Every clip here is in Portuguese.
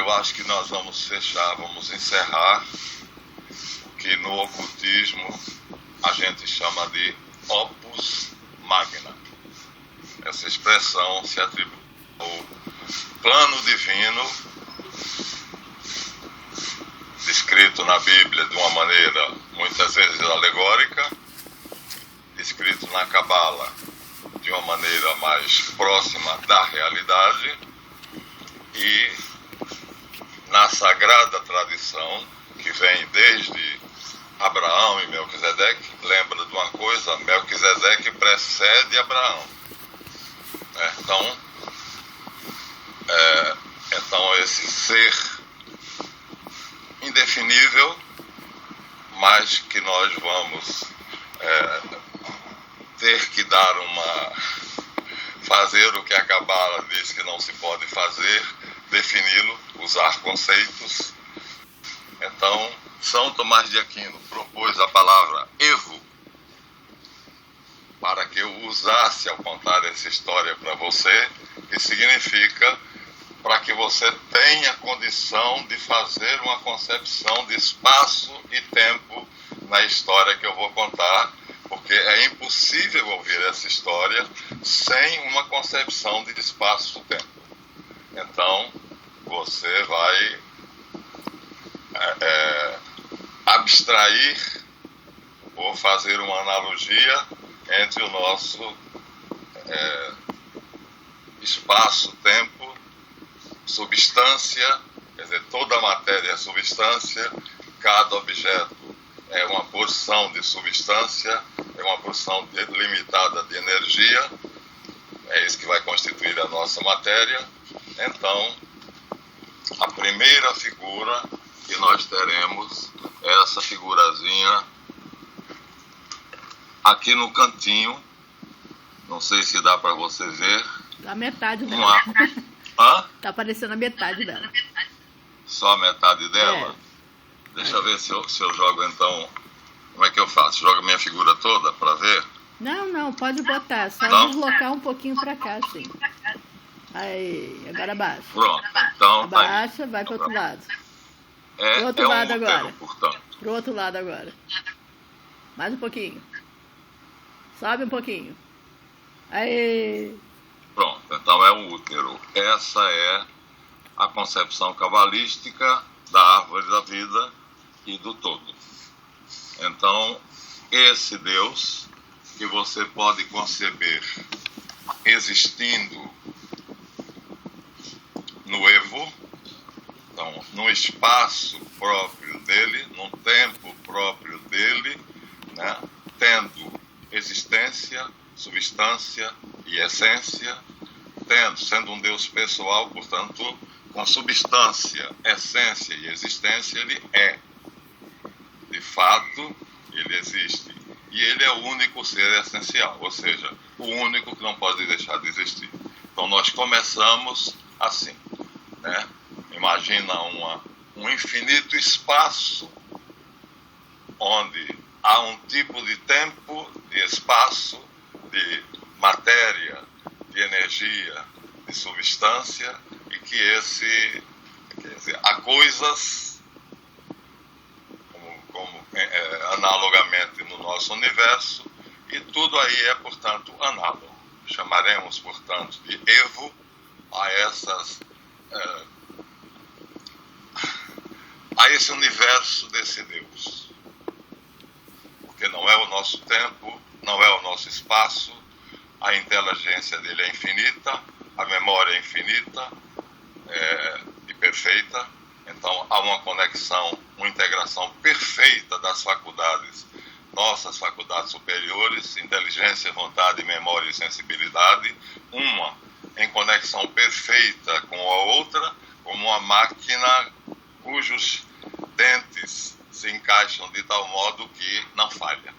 eu acho que nós vamos encerrar o que no ocultismo a gente chama de opus magna. Essa expressão se atribui ao plano divino, descrito na Bíblia de uma maneira muitas vezes alegórica, descrito na Cabala de uma maneira mais próxima da realidade, e na sagrada tradição que vem desde Abraão e Melquisedeque. Lembra de uma coisa: Melquisedeque precede Abraão. Então esse ser indefinível, mas que nós vamos ter que fazer o que a Cabala diz que não se pode fazer, defini-lo, usar conceitos. Então, São Tomás de Aquino propôs a palavra evo para que eu usasse ao contar essa história para você, que significa para que você tenha condição de fazer uma concepção de espaço e tempo na história que eu vou contar, porque é impossível ouvir essa história sem uma concepção de espaço-tempo. Então, você vai abstrair ou fazer uma analogia entre o nosso espaço-tempo, substância, quer dizer, toda a matéria é substância, cada objeto é uma porção de substância, é uma porção limitada de energia, é isso que vai constituir a nossa matéria. Então, a primeira figura que nós teremos é essa figurazinha aqui no cantinho, não sei se dá para você ver. A metade dela. Tá aparecendo a metade dela. Só a metade dela? Deixa eu ver se eu jogo então. Como é que eu faço? Jogo minha figura toda para ver? Não, pode botar. Só deslocar um pouquinho para cá, assim. Aí, agora abaixa. Pronto, então abaixa, vai para o outro lado. Pro outro lado agora. Portanto. Pro outro lado agora. Mais um pouquinho. Sobe um pouquinho. Aí. Pronto, então é o útero. Essa é a concepção cabalística da árvore da vida e do todo. Então, esse Deus que você pode conceber existindo no evo, então, no espaço próprio dele, num tempo próprio dele, né, tendo existência, substância e essência, sendo um Deus pessoal, portanto, com substância, essência e existência, ele é. De fato, ele existe. E ele é o único ser essencial, ou seja, o único que não pode deixar de existir. Então, nós começamos assim, né? Imagina um infinito espaço onde há um tipo de tempo, de espaço, de matéria, de energia, de substância, e que há coisas, analogamente no nosso universo, e tudo aí é, portanto, análogo. Chamaremos, portanto, de evo a esse universo desse Deus. Porque não é o nosso tempo, não é o nosso espaço, a inteligência dele é infinita, a memória é infinita e perfeita. Então há uma conexão, uma integração perfeita das faculdades, nossas faculdades superiores, inteligência, vontade, memória e sensibilidade, uma em conexão perfeita com a outra, como uma máquina cujos dentes se encaixam de tal modo que não falha.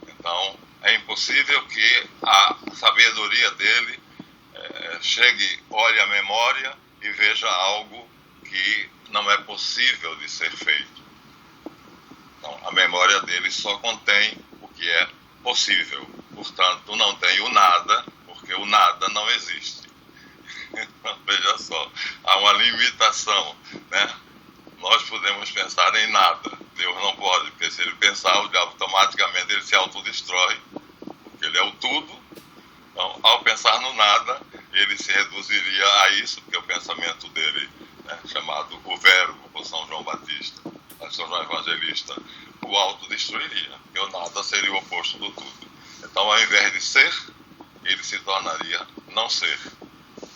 Então, é impossível que a sabedoria dele chegue, olhe a memória e veja algo que não é possível de ser feito. Então, a memória dele só contém o que é possível. Portanto, não tem o nada, porque o nada não existe. Veja só, há uma limitação ele se reduziria a isso, porque o pensamento dele, né, chamado o Verbo, por São João Batista, São João Evangelista, o autodestruiria, porque o nada seria o oposto do tudo. Então, ao invés de ser, ele se tornaria não ser.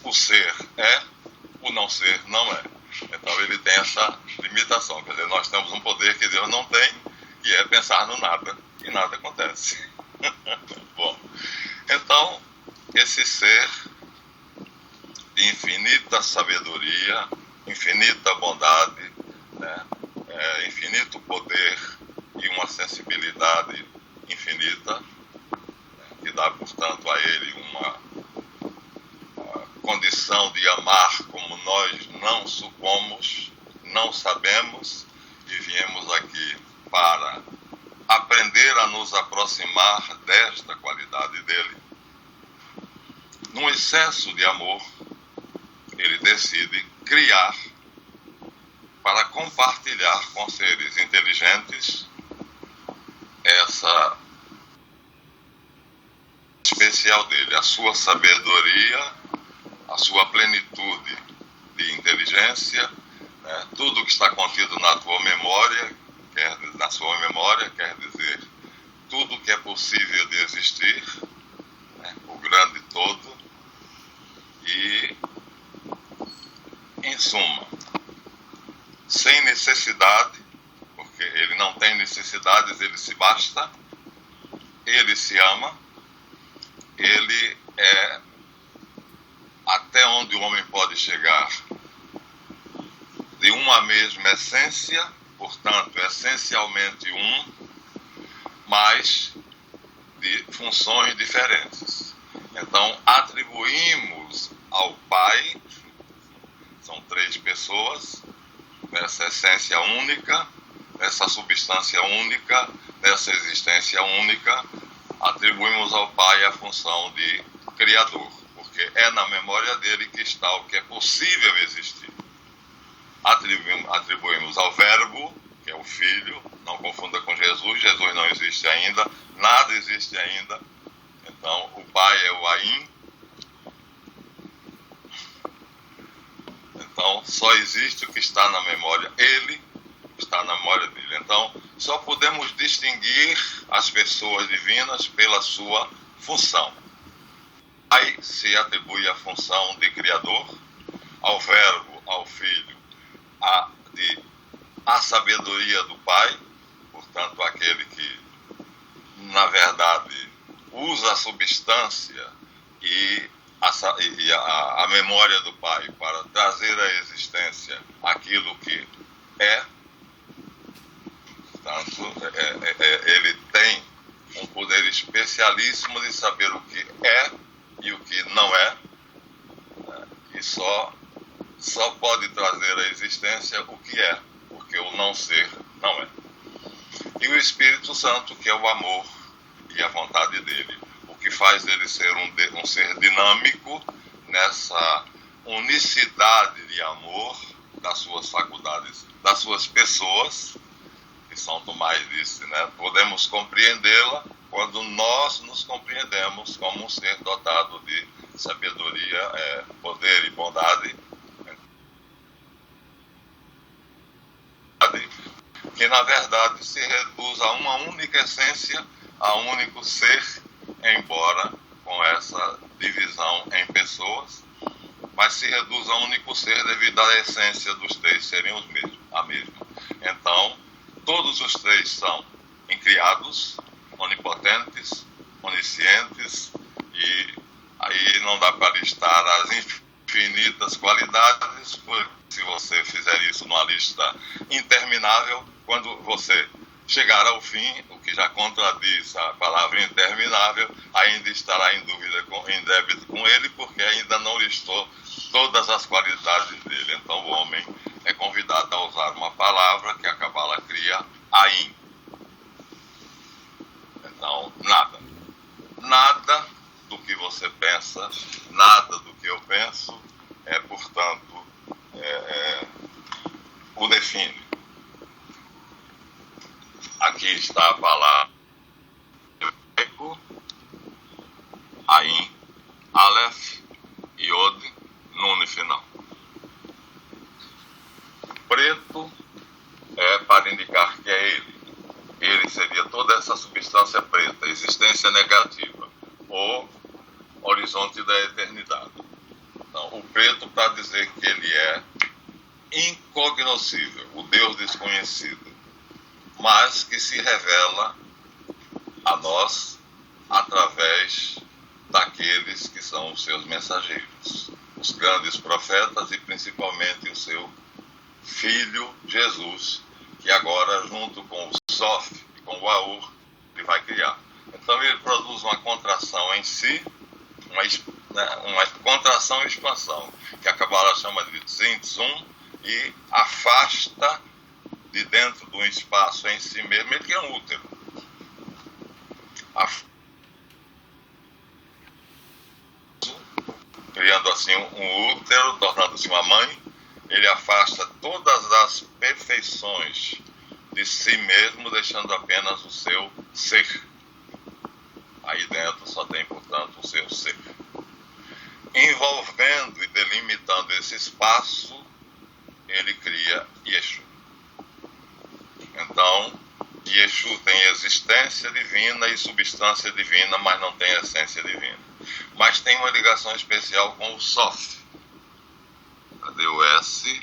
O ser é, o não ser não é. Então, ele tem essa limitação. Quer dizer, nós temos um poder que Deus não tem, que é pensar no nada, e nada acontece. Bom, então, esse ser de infinita sabedoria, infinita bondade, né, infinito poder e uma sensibilidade infinita, né, que dá, portanto, a ele uma condição de amar como nós não supomos, não sabemos, e viemos aqui para aprender a nos aproximar desta qualidade dele. Num excesso de amor, ele decide criar para compartilhar com seres inteligentes essa especial dele, a sua sabedoria, a sua plenitude de inteligência, né? Tudo que está contido na tua memória, quer dizer, tudo que é possível de existir, né? O grande todo, e, em suma, sem necessidade, porque ele não tem necessidades, ele se basta, ele se ama, ele é até onde o homem pode chegar de uma mesma essência, portanto, essencialmente um, mas de funções diferentes. Então, atribuímos ao Pai, são 3 pessoas, nessa essência única, nessa substância única, nessa existência única, atribuímos ao Pai a função de Criador, porque é na memória dele que está o que é possível existir. Atribuímos ao Verbo, que é o Filho, não confunda com Jesus, Jesus não existe ainda, nada existe ainda, então o Pai é o Aim, então só existe o que está na memória, ele está na memória dele. Então só podemos distinguir as pessoas divinas pela sua função. Pai se atribui a função de Criador, ao Verbo, ao Filho, a sabedoria do Pai, portanto, aquele que, na verdade, usa a substância e a memória do Pai para trazer à existência aquilo que é. Portanto, ele tem um poder especialíssimo de saber o que é e o que não é, né? E só pode trazer à existência o que é, porque o não ser não é. E o Espírito Santo, que é o amor e a vontade dele, o que faz ele ser um ser dinâmico nessa unicidade de amor das suas faculdades, das suas pessoas, que São Tomás disse, né? Podemos compreendê-la quando nós nos compreendemos como um ser dotado de sabedoria, poder e bondade, que na verdade se reduz a uma única essência, a um único ser, embora com essa divisão em pessoas, mas se reduz a um único ser devido à essência dos 3 serem a mesma. Então, todos os 3 são incriados, onipotentes, oniscientes, e aí não dá para listar as infinitas qualidades, porque se você fizer isso numa lista interminável, quando você chegar ao fim, o que já contradiz a palavra interminável, ainda estará em débito com ele, porque ainda não listou todas as qualidades dele. Então o homem é convidado a usar uma palavra que a Cabala cria, Aim. Então, nada do que você pensa, nada do que eu penso, portanto, o define. Aqui está a palavra Ain, Aleph, Yod, o preto para dizer que ele é incognoscível, o Deus desconhecido, mas que se revela a nós através daqueles que são os seus mensageiros, os grandes profetas e principalmente o seu Filho Jesus, que agora, junto com o Sof e com o Aur, ele vai criar. Então ele produz uma contração em si, uma contração e expansão, que a Kabbalah chama de Tzimtzum, e afasta de dentro de um espaço em si mesmo, ele que é um útero. Criando assim um útero, tornando-se uma mãe, ele afasta todas as perfeições de si mesmo, deixando apenas o seu ser. Aí dentro só tem, portanto, o seu ser. Envolvendo e delimitando esse espaço, ele cria Yeshu. Então, Yeshu tem existência divina e substância divina, mas não tem essência divina. Mas tem uma ligação especial com o Sof. Cadê o S?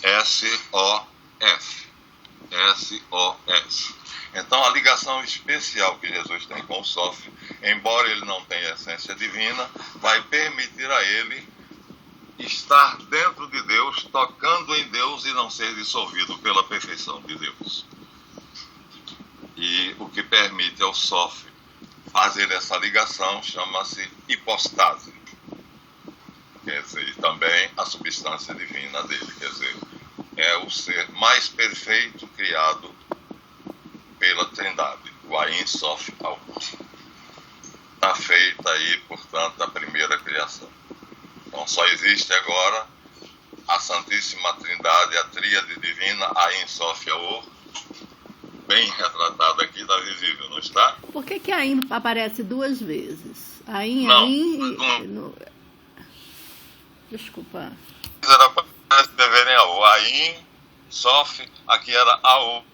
S-O-F. S-O-S. Então, a ligação especial que Jesus tem com o Sof, embora ele não tenha essência divina, vai permitir a ele estar dentro de Deus, tocando em Deus e não ser dissolvido pela perfeição de Deus. E o que permite ao Sof fazer essa ligação chama-se hipostase. Quer dizer, também a substância divina dele, quer dizer, é o ser mais perfeito criado pela Trindade, o Ain Sof Aur. Está feita aí, portanto, a primeira criação. Então só existe agora a Santíssima Trindade, a Tríade Divina, Ain Sof Aur, bem retratada aqui, está visível, não está? Por que Ain aparece duas vezes? Ain, não, Ain... No... Desculpa. Era para escreverem Aur. Ain, Sof, aqui era Aur.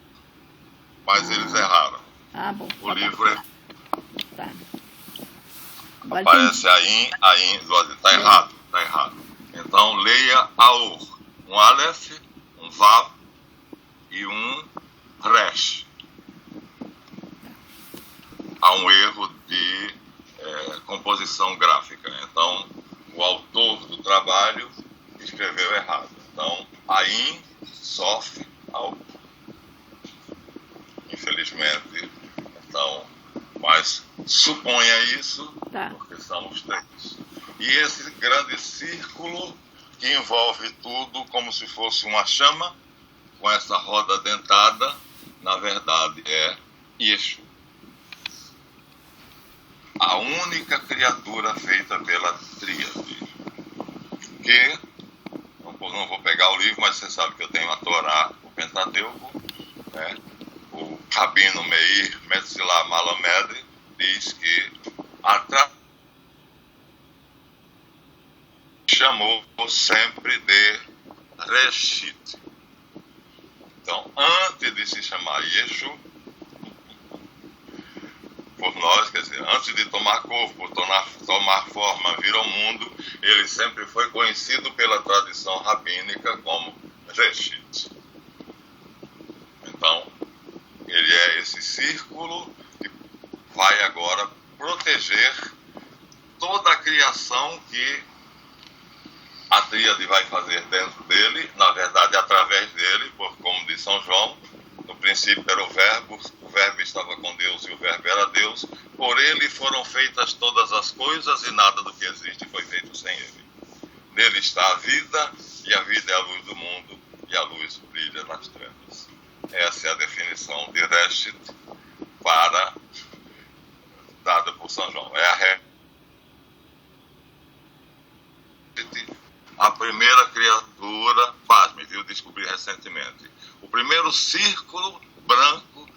Mas eles erraram. Ah, bom. O livro é... Tá. Aparece Ain, está errado, está errado. Então leia Aur. Um Aleph, um Vav e um Resh. Há um erro de composição gráfica. Então, o autor do trabalho escreveu errado. Então, Ain, Sof, Aur. Infelizmente, então, mas suponha isso, tá, porque são os três. E esse grande círculo que envolve tudo como se fosse uma chama, com essa roda dentada, na verdade é Yeshu. A única criatura feita pela Tríade. Que, não vou pegar o livro, mas você sabe que eu tenho a Torá, o Pentateuco, né? O Rabino Meir Metzilah Malamed diz que chamou sempre de Reshit. Então, antes de se chamar Yeshu, por nós, quer dizer, antes de tomar corpo, tomar forma, vir ao mundo, ele sempre foi conhecido pela tradição rabínica como Reshit. Então, ele é esse círculo que vai agora proteger toda a criação que a Tríade vai fazer dentro dele, na verdade através dele, porque como diz São João, no princípio era o Verbo estava com Deus e o Verbo era Deus, por ele foram feitas todas as coisas e nada do que existe foi feito sem ele. Nele está a vida, e a vida é a luz do mundo, e a luz brilha nas trevas. Essa é a definição de Reshit dada por São João. É a primeira criatura, pasme, viu, descobri recentemente. O primeiro círculo branco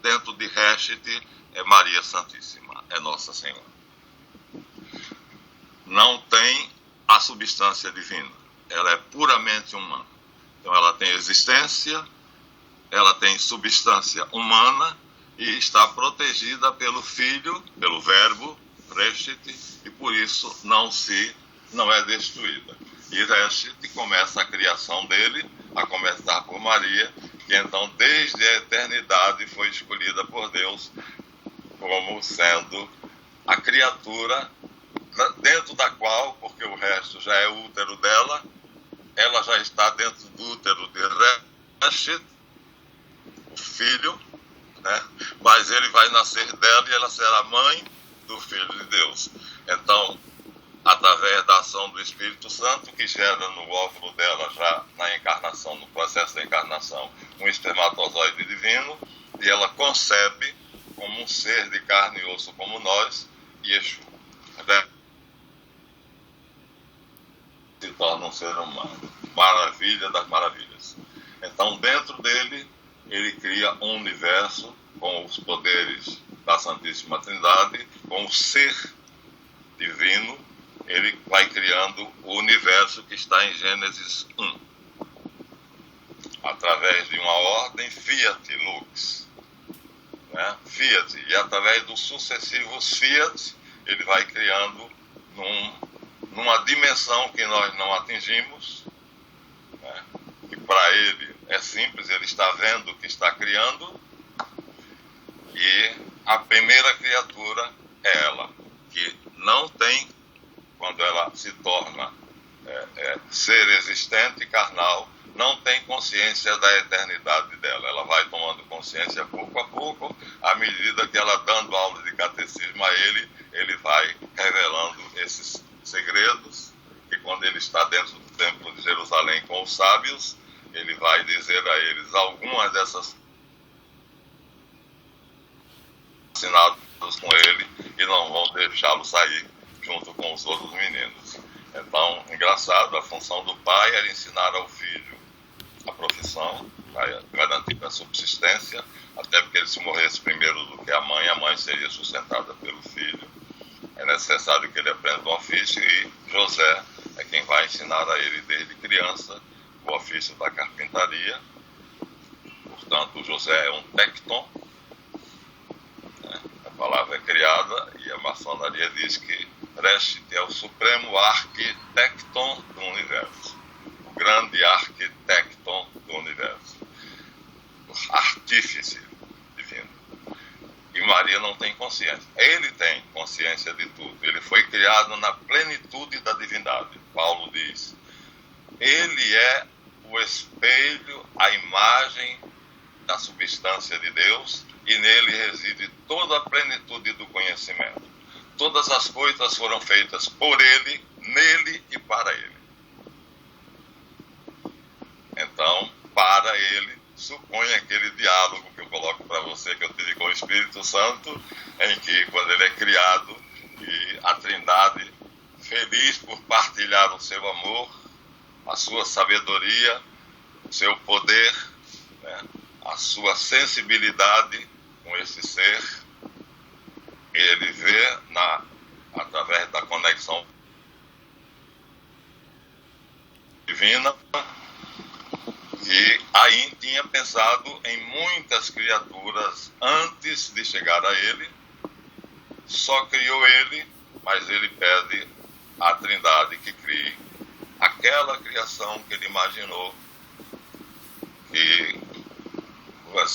dentro de Reshit é Maria Santíssima, é Nossa Senhora. Não tem a substância divina, ela é puramente humana. Então ela tem existência, ela tem substância humana e está protegida pelo Filho, pelo Verbo, Reshit, e por isso não é destruída. E Reshit começa a criação dele, a começar por Maria, que então desde a eternidade foi escolhida por Deus como sendo a criatura dentro da qual, porque o resto já é o útero dela, ela já está dentro do útero de Reshit, o filho, né? Mas ele vai nascer dela e ela será mãe do Filho de Deus. Então, através da ação do Espírito Santo, que gera no óvulo dela, já na encarnação, no processo da encarnação, um espermatozoide divino, e ela concebe como um ser de carne e osso como nós, Yeshua, né? Se torna um ser humano. Maravilha das maravilhas. Então, dentro dele, ele cria um universo com os poderes da Santíssima Trindade, com o ser divino. Ele vai criando o universo que está em Gênesis 1, através de uma ordem Fiat Lux, né? Fiat, e através dos sucessivos Fiat, ele vai criando numa dimensão que nós não atingimos, né? E para ele é simples, ele está vendo o que está criando, e a primeira criatura é ela, que não tem, quando ela se torna ser existente, carnal, não tem consciência da eternidade dela. Ela vai tomando consciência pouco a pouco, à medida que ela, dando aula de catecismo a ele vai revelando esses segredos, e quando ele está dentro do templo de Jerusalém com os sábios, ele vai dizer a eles algumas dessas assinadas com ele, e não vão deixá-lo sair junto com os outros meninos. Então, engraçado, a função do pai era ensinar ao filho a profissão, para garantir a subsistência, até porque ele, se morresse primeiro do que a mãe seria sustentada pelo filho. É necessário que ele aprenda o ofício, e José é quem vai ensinar a ele desde criança o ofício da carpintaria. Portanto, José é um tecton, né? A palavra é criada, e a maçonaria diz que Reshit é o supremo arquitecton do universo, o grande arquitecton do universo, o artífice divino. E Maria não tem consciência. Ele tem consciência de tudo. Ele foi criado na plenitude da divindade. Paulo diz, ele é o espelho, a imagem da substância de Deus, e nele reside toda a plenitude do conhecimento. Todas as coisas foram feitas por ele, nele e para ele. Então, para ele, supõe aquele diálogo que eu coloco para você, que eu tive com o Espírito Santo, em que, quando ele é criado, e a Trindade, feliz por partilhar o seu amor, a sua sabedoria, o seu poder, né, a sua sensibilidade com esse ser, ele vê, através da conexão divina, que aí tinha pensado em muitas criaturas antes de chegar a ele, só criou ele, mas ele pede à Trindade que crie aquela criação que ele imaginou, que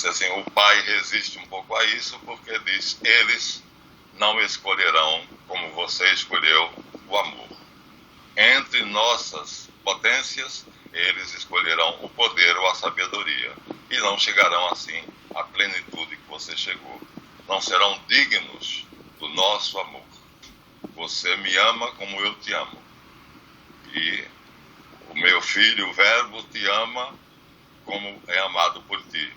assim, o pai resiste um pouco a isso, porque diz, eles não escolherão como você escolheu o amor. Entre nossas potências, eles escolherão o poder ou a sabedoria, e não chegarão assim à plenitude que você chegou. Não serão dignos do nosso amor. Você me ama como eu te amo. E o meu filho, o Verbo, te ama como é amado por ti.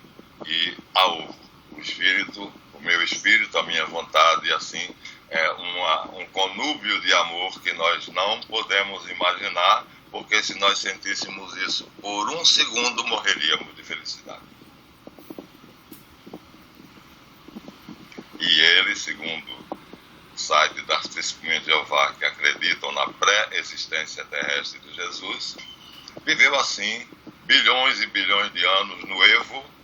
E o Espírito, o meu Espírito, a minha vontade, e assim é um conúbio de amor que nós não podemos imaginar, porque se nós sentíssemos isso por um segundo, morreríamos de felicidade. E ele, segundo o site das Testemunhas de Jeová, que acreditam na pré-existência terrestre de Jesus, viveu assim bilhões e bilhões de anos no Evo,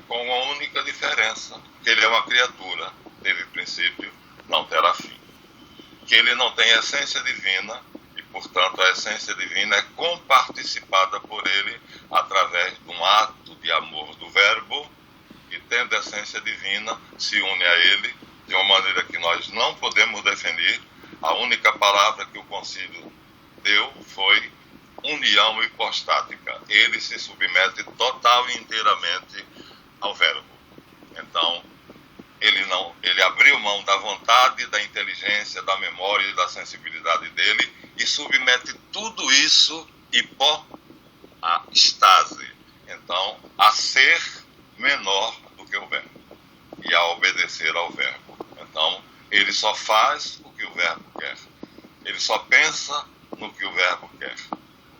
com uma única diferença, que ele é uma criatura, teve princípio, não terá fim. que ele não tem essência divina e, portanto, a essência divina é comparticipada por ele através de um ato de amor do Verbo, que, tendo essência divina, se une a ele de uma maneira que nós não podemos definir. A única palavra que o concílio deu foi união hipostática. Ele se submete total e inteiramente ao Verbo. Então, ele abriu mão da vontade, da inteligência, da memória e da sensibilidade dele e submete tudo isso a estase. Então, a ser menor do que o Verbo e a obedecer ao Verbo. Então, ele só faz o que o Verbo quer. Ele só pensa no que o Verbo quer.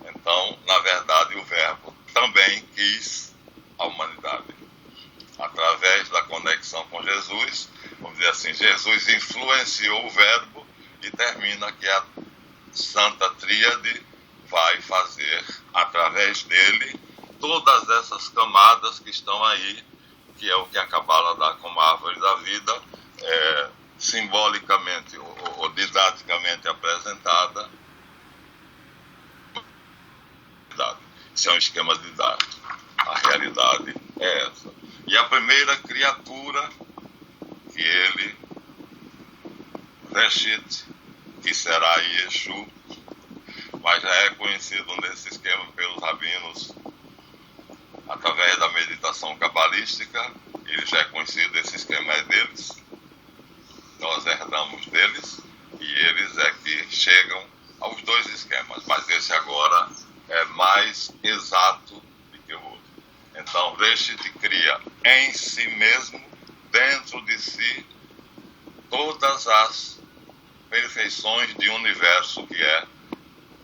Então, na verdade, o Verbo também quis a humanidade. Através da conexão com Jesus, vamos dizer assim, Jesus influenciou o Verbo e termina que a Santa Tríade vai fazer, através dele, todas essas camadas que estão aí, que é o que a Cabala dá como árvore da vida, simbolicamente ou didaticamente apresentada. Isso é um esquema didático. A realidade é essa. E a primeira criatura que ele, Reshit, que será Yeshu, mas já é conhecido nesse esquema pelos rabinos através da meditação cabalística. Ele já é conhecido, esse esquema é deles, nós herdamos deles, e eles é que chegam aos dois esquemas, mas esse agora é mais exato do que o outro. Então, Reshit cria em si mesmo, dentro de si, todas as perfeições de um universo que é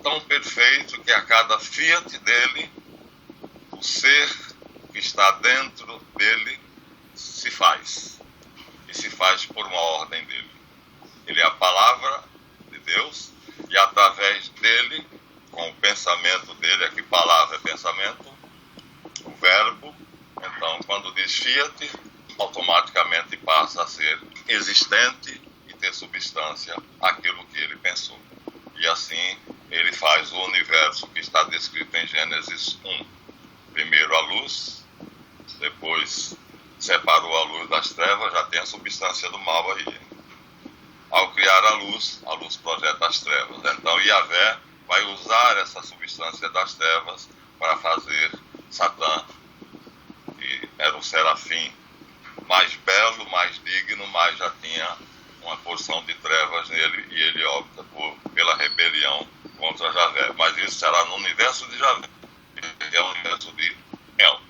tão perfeito que a cada fiat dele, o ser que está dentro dele se faz. E se faz por uma ordem dele. Ele é a palavra de Deus e através dele, com o pensamento dele, aqui palavra é pensamento, o verbo, então quando diz fiat, automaticamente passa a ser existente e ter substância aquilo que ele pensou. E assim ele faz o universo que está descrito em Gênesis 1. Primeiro a luz, depois separou a luz das trevas, já tem a substância do mal aí. Ao criar a luz projeta as trevas. Então Yahvé vai usar essa substância das trevas para fazer Satã, que era o serafim mais belo, mais digno, mas já tinha uma porção de trevas nele e ele opta pela rebelião contra Javé. Mas isso será no universo de Javé, que é o universo de El.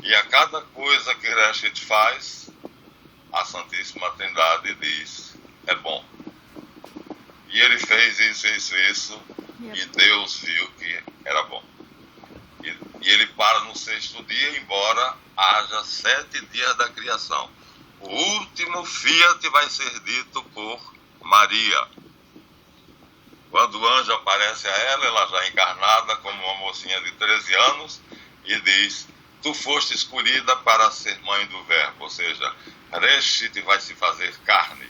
E a cada coisa que Reshit faz, a Santíssima Trindade diz, é bom. E ele fez isso, e Deus viu que era bom. E ele para no sexto dia, embora haja 7 dias da criação. O último fiat vai ser dito por Maria. Quando o anjo aparece a ela já encarnada como uma mocinha de 13 anos, e diz, tu foste escolhida para ser mãe do Verbo, ou seja, Reshit vai se fazer carne,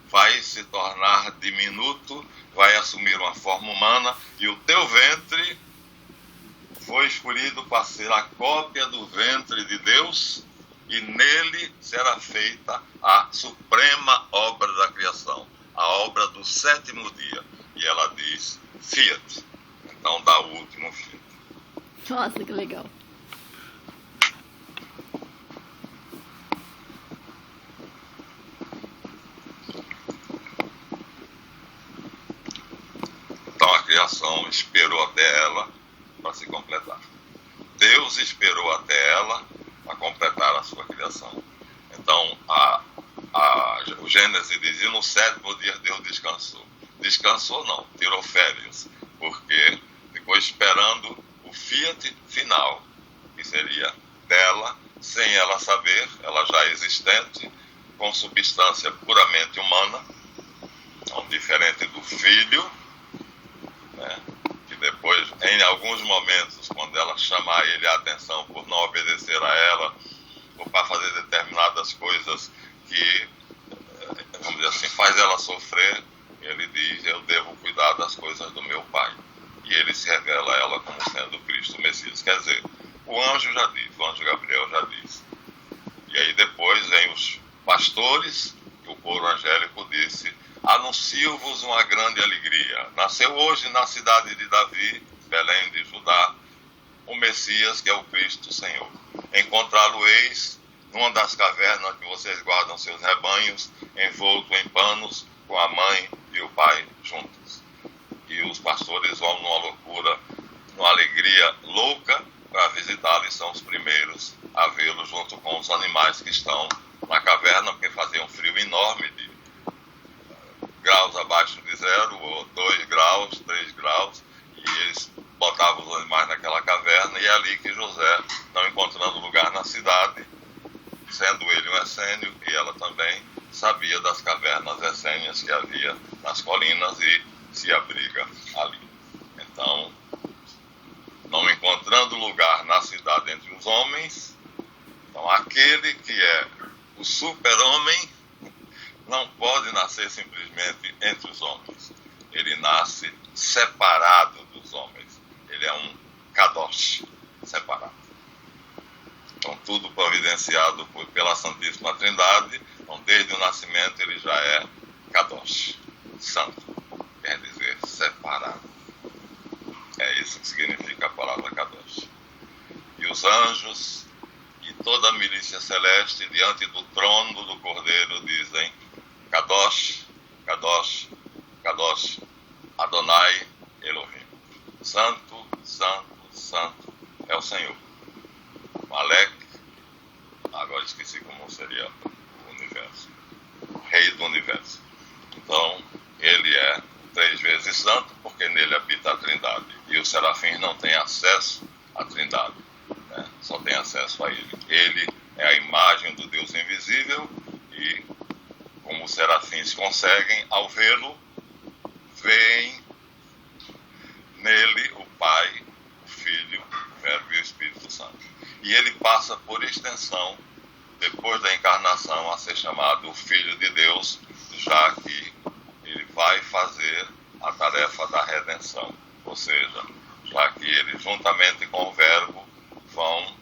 vai se tornar diminuto, vai assumir uma forma humana, e o teu ventre foi escolhido para ser a cópia do ventre de Deus, e nele será feita a suprema obra da criação, a obra do 7º dia. E ela diz, fiat. Então dá o último fiat. Nossa, que legal. Então a criação esperou até ela para se completar. Deus esperou até ela para completar a sua criação. Então o Gênesis diz, e no 7º dia Deus descansou. Descansou não, tirou férias, porque ficou esperando o fiat final, que seria dela, sem ela saber, ela já existente, com substância puramente humana, então, diferente do filho, né, que depois, em alguns momentos, quando ela chamar ele a atenção por não obedecer a ela, ou para fazer determinadas coisas que vamos dizer assim, faz ela sofrer, ele diz, eu devo cuidar das coisas do meu pai. E ele se revela a ela como sendo Cristo, o Messias. Quer dizer, o anjo já diz, o anjo Gabriel já diz. E aí depois vem os pastores, e o coro angélico disse, anuncio-vos uma grande alegria. Nasceu hoje na cidade de Davi, Belém de Judá, o Messias, que é o Cristo Senhor. Encontrá-lo-eis numa das cavernas que vocês guardam seus rebanhos, envolto em panos, com a mãe e o pai juntos. E os pastores vão numa loucura, numa alegria louca para visitá-lo, e são os primeiros a vê-lo junto com os animais que estão na caverna, porque fazia um frio enorme, de graus abaixo de 0, ou 2 graus, 3 graus, e eles botavam os animais naquela caverna, e é ali que José, não encontrando lugar na cidade, sendo ele um essênio, e ela também sabia das cavernas essênias que havia nas colinas e se abriga ali. Então, não encontrando lugar na cidade entre os homens, então aquele que é o super-homem não pode nascer simplesmente entre os homens. Ele nasce separado dos homens. Ele é um kadosh, separado. Então, tudo providenciado pela Santíssima Trindade. Então, desde o nascimento, ele já é kadosh, santo. Quer dizer, separado. É isso que significa a palavra kadosh. E os anjos e toda a milícia celeste, diante do trono do Cordeiro, dizem, Kadosh, Kadosh, Kadosh, Adonai Elohim. Santo, santo, santo é o Senhor. Malek, agora esqueci como seria o universo, o rei do universo. Então, ele é 3 vezes santo, porque nele habita a Trindade. E os serafins não têm acesso à Trindade, né? Só tem acesso a ele. Ele é a imagem do Deus invisível e, como os serafins conseguem, ao vê-lo, veem nele o Pai, o Filho, o Verbo e o Espírito Santo. E ele passa, por extensão, depois da encarnação, a ser chamado o Filho de Deus, já que ele vai fazer a tarefa da redenção. Ou seja, já que ele, juntamente com o Verbo, vão,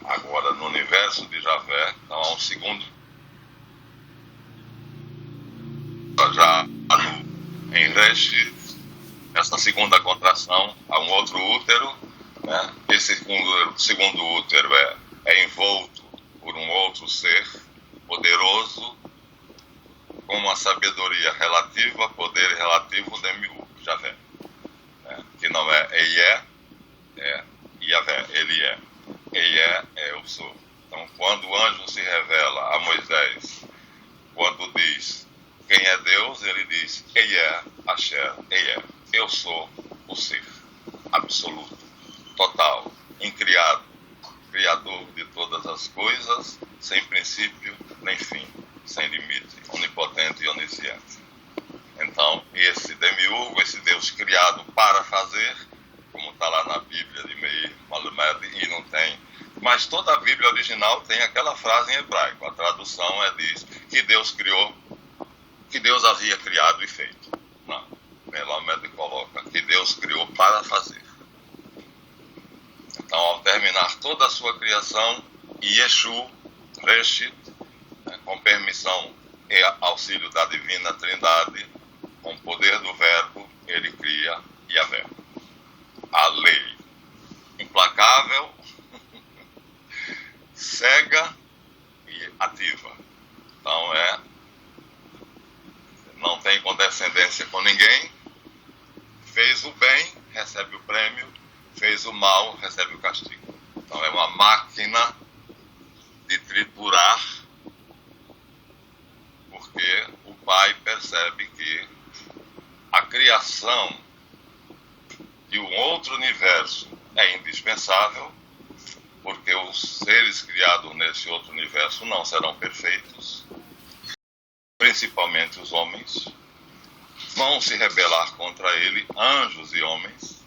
agora no universo de Javé, então há um segundo, já em Resh, essa segunda contração, há um outro útero, né? Esse segundo útero é envolto por um outro ser poderoso, com uma sabedoria relativa, poder relativo, demiurgo, Javé, né? Que não é Eié, é Yavé, ele é. Eié é eu sou. Então, quando o anjo se revela a Moisés, quando diz quem é Deus, ele diz Eié, Asher, Eié. Eu sou o ser absoluto, total, incriado, criador de todas as coisas, sem princípio nem fim, sem limite, onipotente e onisciente. Então, esse demiurgo, esse Deus criado para fazer, como está lá na Bíblia de Meir Malamed, e não tem, mas toda a Bíblia original tem aquela frase em hebraico, a tradução diz que Deus criou, que Deus havia criado e feito. Não. Melamed coloca que Deus criou para fazer. Então, ao terminar toda a sua criação, Yeshu, Reshit, com permissão e auxílio da Divina Trindade, com o poder do Verbo, ele cria Yavé. A lei implacável, cega e ativa. Então, não tem condescendência com ninguém, fez o bem, recebe o prêmio, fez o mal, recebe o castigo. Então é uma máquina de triturar, porque o Pai percebe que a criação de um outro universo é indispensável, porque os seres criados nesse outro universo não serão perfeitos, principalmente os homens, vão se rebelar contra ele, anjos e homens.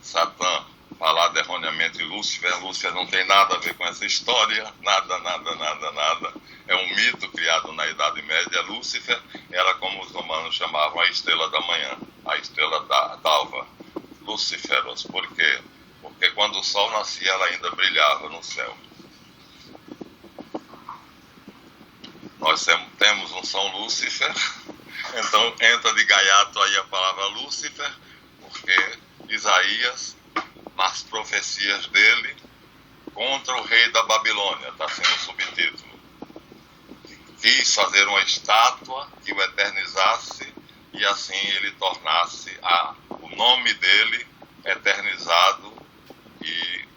Satã falado erroneamente Lúcifer. Lúcifer não tem nada a ver com essa história, nada. É um mito criado na Idade Média. Lúcifer era como os romanos chamavam a estrela da manhã, a estrela d'alva, Luciferos. Por quê? Porque quando o sol nascia, ela ainda brilhava no céu. Nós temos um São Lúcifer, então entra de gaiato aí a palavra Lúcifer, porque Isaías, nas profecias dele, contra o rei da Babilônia, está sendo o subtítulo. Quis fazer uma estátua que o eternizasse e assim ele tornasse o nome dele eternizado e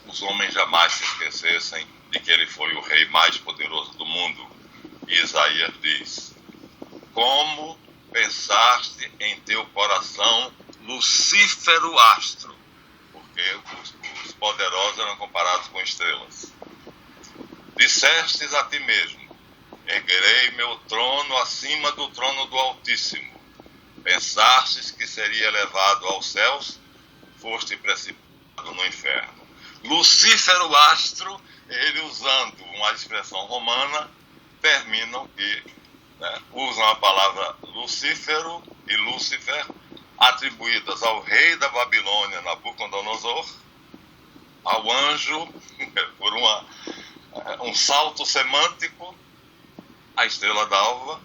os homens jamais se esquecessem de que ele foi o rei mais poderoso do mundo. E Isaías diz: como pensaste em teu coração, Lucífero astro, porque os poderosos eram comparados com estrelas. Dissestes a ti mesmo: erguerei meu trono acima do trono do Altíssimo. Pensastes que seria elevado aos céus, foste precipitado no inferno. Lucífero astro, ele usando uma expressão romana, terminam que usam a palavra Lucífero e Lúcifer, atribuídas ao rei da Babilônia, Nabucodonosor, ao anjo, por um salto semântico, a estrela d'alva,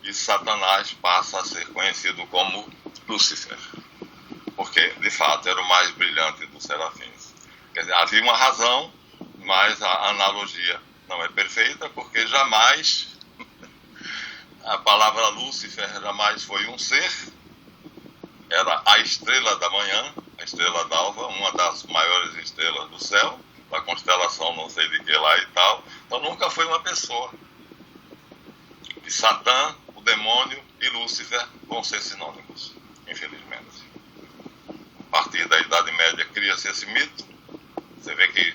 e Satanás passa a ser conhecido como Lúcifer, porque, de fato, era o mais brilhante dos serafins. Quer dizer, havia uma razão, mas a analogia não é perfeita, porque jamais a palavra Lúcifer jamais foi um ser, era a estrela da manhã, a estrela d'alva, uma das maiores estrelas do céu, da constelação não sei de que lá e tal, então nunca foi uma pessoa. E Satã, o demônio e Lúcifer vão ser sinônimos, infelizmente. A partir da Idade Média cria-se esse mito. Você vê que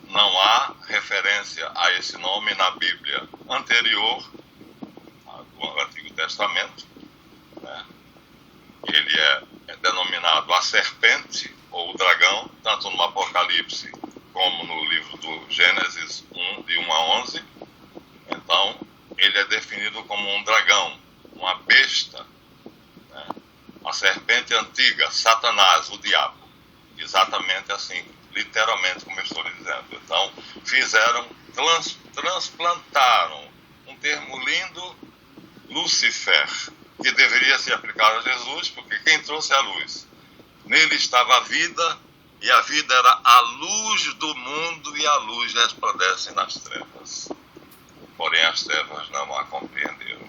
não há referência a esse nome na Bíblia anterior do Antigo Testamento. Ele é denominado a serpente ou o dragão, tanto no Apocalipse como no livro do Gênesis 1, de 1 a 11. Então, ele é definido como um dragão, uma besta, a serpente antiga, Satanás, o diabo. Exatamente assim, literalmente como eu estou lhe dizendo. Então, transplantaram um termo lindo, Lúcifer, que deveria se aplicar a Jesus, porque quem trouxe a luz? Nele estava a vida, e a vida era a luz do mundo, e a luz resplandece nas trevas. Porém, as trevas não a compreenderam.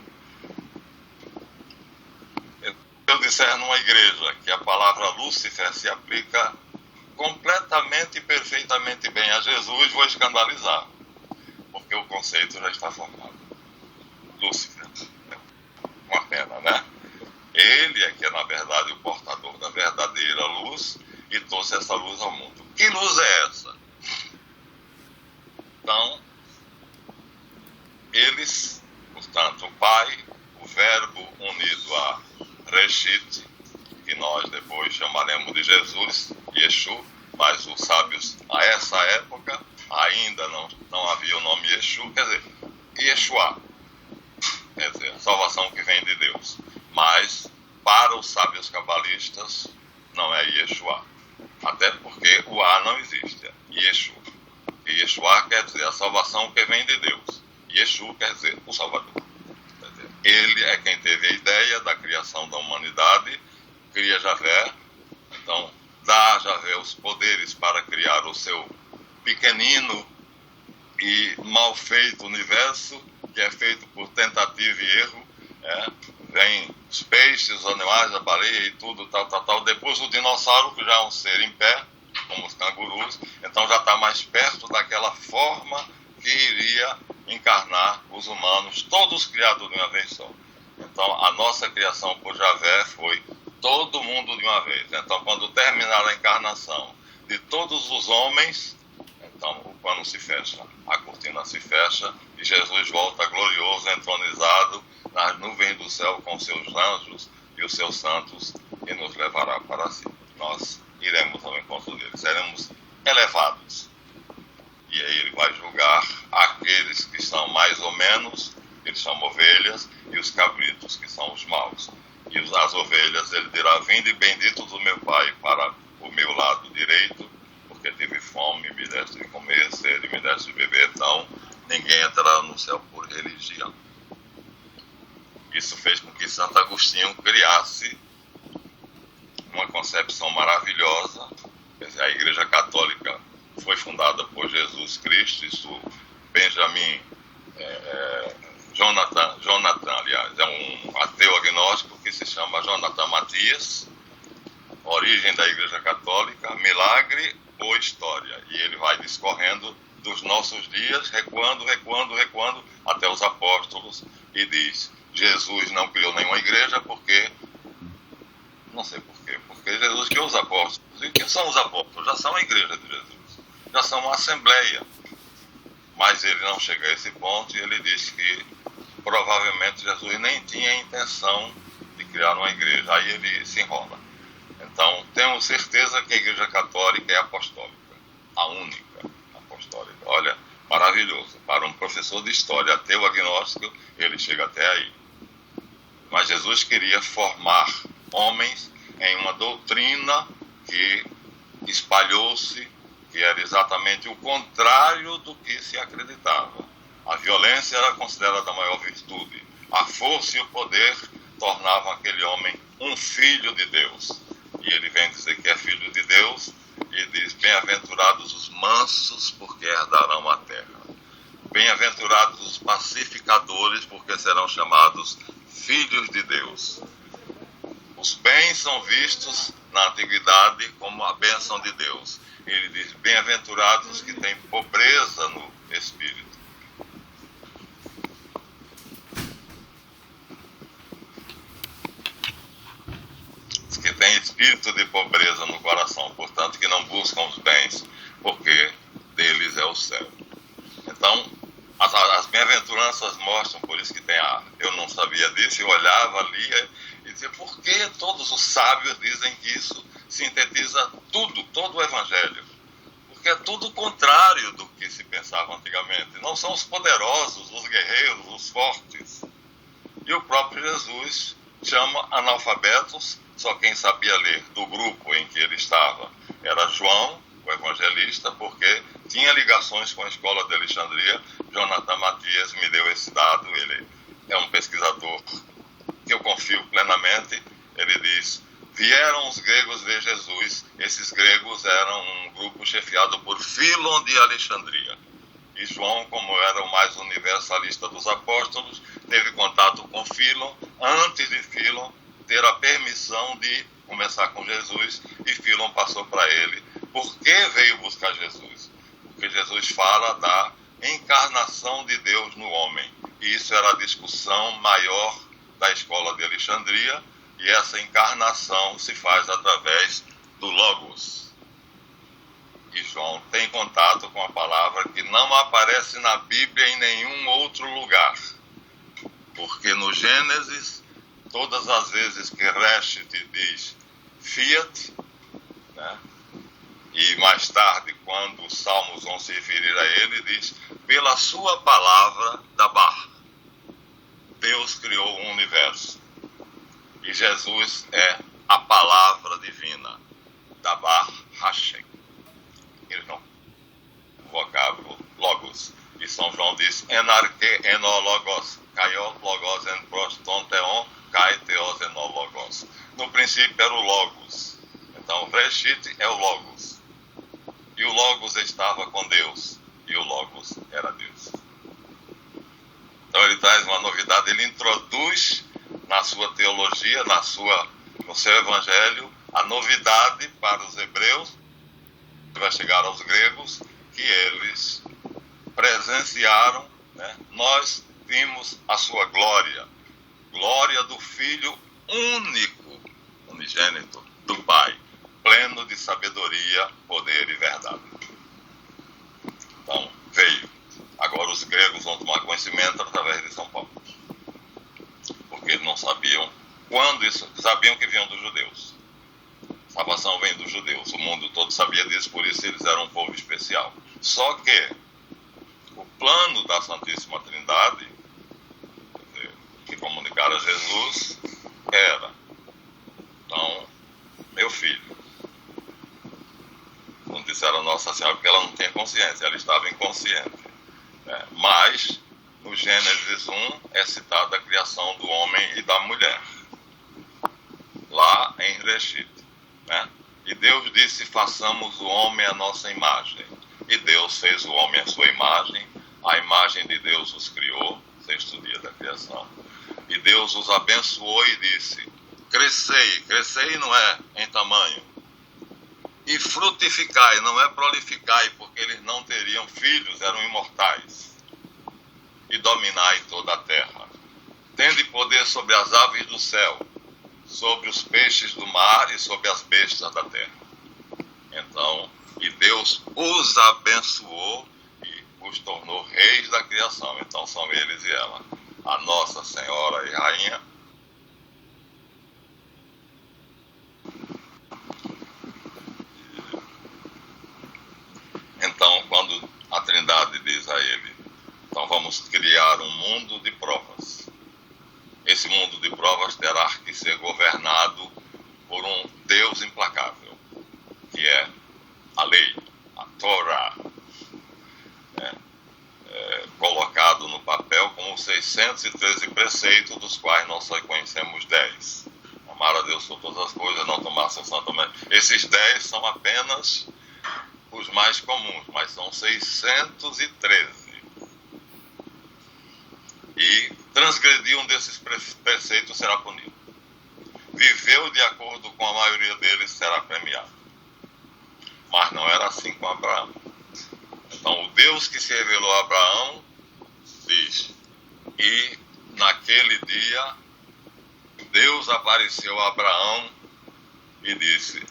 Eu disser numa igreja que a palavra Lúcifer se aplica completamente e perfeitamente bem a Jesus, vou escandalizar, porque o conceito já está formado. Lúcifer, uma pena, né? Ele é que é, na verdade, o portador da verdadeira luz e trouxe essa luz ao mundo. Que luz é essa? Então, eles, portanto, o Pai, o Verbo unido a Reshit, que nós depois chamaremos de Jesus, Yeshu, mas os sábios, a essa época, ainda não havia o nome Yeshu, quer dizer, Yeshua, quer dizer, a salvação que vem de Deus. Mas, para os sábios cabalistas, não é Yeshua. Até porque o A não existe, é Yeshu. E Yeshua quer dizer a salvação que vem de Deus. Yeshu quer dizer o Salvador. Quer dizer, ele é quem teve a ideia da criação da humanidade, cria Javé, então dá a Javé os poderes para criar o seu pequenino e mal feito universo, que é feito por tentativa e erro. Vem os peixes, os animais, a baleia e tudo, tal. Depois o dinossauro, que já é um ser em pé, como os cangurus, então já está mais perto daquela forma que iria encarnar os humanos, todos criados de uma vez só. Então, a nossa criação por Javé foi todo mundo de uma vez. Então, quando terminar a encarnação de todos os homens, então o pano se fecha, a cortina se fecha e Jesus volta glorioso, entronizado nas nuvens do céu com seus anjos e os seus santos e nos levará para si. nós iremos ao encontro dele, seremos elevados. E aí ele vai julgar aqueles que são mais ou menos, eles são ovelhas, e os cabritos, que são os maus. E as ovelhas, ele dirá: vinde benditos do meu Pai para o meu lado direito, porque tive fome, me deste de comer, sede, me deste de beber. Então, ninguém entrará no céu por religião. Isso fez com que Santo Agostinho criasse uma concepção maravilhosa. A Igreja Católica foi fundada por Jesus Cristo. Isso, Benjamin Jonathan, aliás, é um ateu agnóstico que se chama Jonathan Matias. Origem da Igreja Católica, milagre ou história. E ele vai discorrendo dos nossos dias, recuando, até os apóstolos, e diz: Jesus não criou nenhuma igreja porque, não sei porquê, porque Jesus criou os apóstolos. E o que são os apóstolos? Já são a igreja de Jesus, já são uma assembleia. Mas ele não chega a esse ponto, e ele diz que provavelmente Jesus nem tinha a intenção de criar uma igreja. Aí ele se enrola. Então, temos certeza que a Igreja Católica é apostólica, a única apostólica. Olha, maravilhoso. Para um professor de história ateu agnóstico, ele chega até aí. Mas Jesus queria formar homens em uma doutrina que espalhou-se, que era exatamente o contrário do que se acreditava. A violência era considerada a maior virtude. A força e o poder tornavam aquele homem um filho de Deus. E ele vem dizer que é filho de Deus, e diz: bem-aventurados os mansos, porque herdarão a terra. Bem-aventurados os pacificadores, porque serão chamados filhos de Deus. Os bens são vistos na antiguidade como a bênção de Deus. Ele diz: bem-aventurados os que têm pobreza no espírito. Que tem espírito de pobreza no coração, portanto, que não buscam os bens, porque deles é o céu. Então, as bem-aventuranças mostram, por isso que tem eu não sabia disso, eu olhava, lia e dizia: por que todos os sábios dizem que isso sintetiza tudo, todo o Evangelho? Porque é tudo o contrário do que se pensava antigamente. Não são os poderosos, os guerreiros, os fortes. E o próprio Jesus chama analfabetos. Só quem sabia ler do grupo em que ele estava era João, o evangelista, porque tinha ligações com a escola de Alexandria. Jonathan Matias me deu esse dado. Ele é um pesquisador que eu confio plenamente. Ele diz: vieram os gregos ver Jesus. Esses gregos eram um grupo chefiado por Fílon de Alexandria. E João, como era o mais universalista dos apóstolos, teve contato com Fílon antes de Fílon ter a permissão de conversar com Jesus, e Fílon passou para ele por que veio buscar Jesus. Porque Jesus fala da encarnação de Deus no homem, e isso era a discussão maior da escola de Alexandria, e essa encarnação se faz através do Logos. E João tem contato com a palavra que não aparece na Bíblia em nenhum outro lugar, porque no Gênesis, todas as vezes que Reschet diz Fiat, né? E mais tarde, quando os Salmos vão se referir a ele, diz: pela sua palavra Dabar, Deus criou o universo. E Jesus é a palavra divina, Dabar Hashem. Eles não vocábulo Logos. E São João diz: enarque enologos, kaios logos en prostonteon, kai theos enologos. No princípio era o Logos. Então, Reshit é o Logos. E o Logos estava com Deus. E o Logos era Deus. Então ele traz uma novidade. Ele introduz na sua teologia, no seu evangelho, a novidade para os hebreus, que vai chegar aos gregos, que eles presenciaram, né? Nós vimos a sua glória do Filho único, unigênito do Pai, pleno de sabedoria, poder e verdade. Então, veio. Agora os gregos vão tomar conhecimento através de São Paulo, porque eles não sabiam quando isso, sabiam que vinham dos judeus, salvação vem dos judeus. O mundo todo sabia disso, por isso eles eram um povo especial. Só que o plano da Santíssima Trindade, que comunicaram a Jesus, era: então, meu filho, não disseram Nossa Senhora porque ela não tinha consciência, ela estava inconsciente, né? Mas no Gênesis 1 é citada a criação do homem e da mulher, lá em Reshit, né? E Deus disse: façamos o homem à nossa imagem. E Deus fez o homem à sua imagem, a imagem de Deus os criou, sexto dia da criação. E Deus os abençoou e disse: crescei, crescei não é em tamanho, e frutificai, não é prolificai, porque eles não teriam filhos, eram imortais, e dominai toda a terra, tende poder sobre as aves do céu, sobre os peixes do mar e sobre as bestas da terra. Então, e Deus os abençoou e os tornou reis da criação. Então são eles e ela, a Nossa Senhora e Rainha. Então, quando a Trindade diz a ele: então vamos criar um mundo de provas. Esse mundo de provas terá que ser governado por um Deus implacável, que é a lei, a Torá, colocado no papel como 613 preceitos, dos quais nós só conhecemos 10. Amar a Deus sobre todas as coisas, não tomar seu santo nome. Esses 10 são apenas os mais comuns, mas são 613. E transgredir um desses preceitos será punido. Viveu de acordo com a maioria deles será premiado. Mas não era assim com Abraão. Então, o Deus que se revelou a Abraão diz: e naquele dia Deus apareceu a Abraão e disse: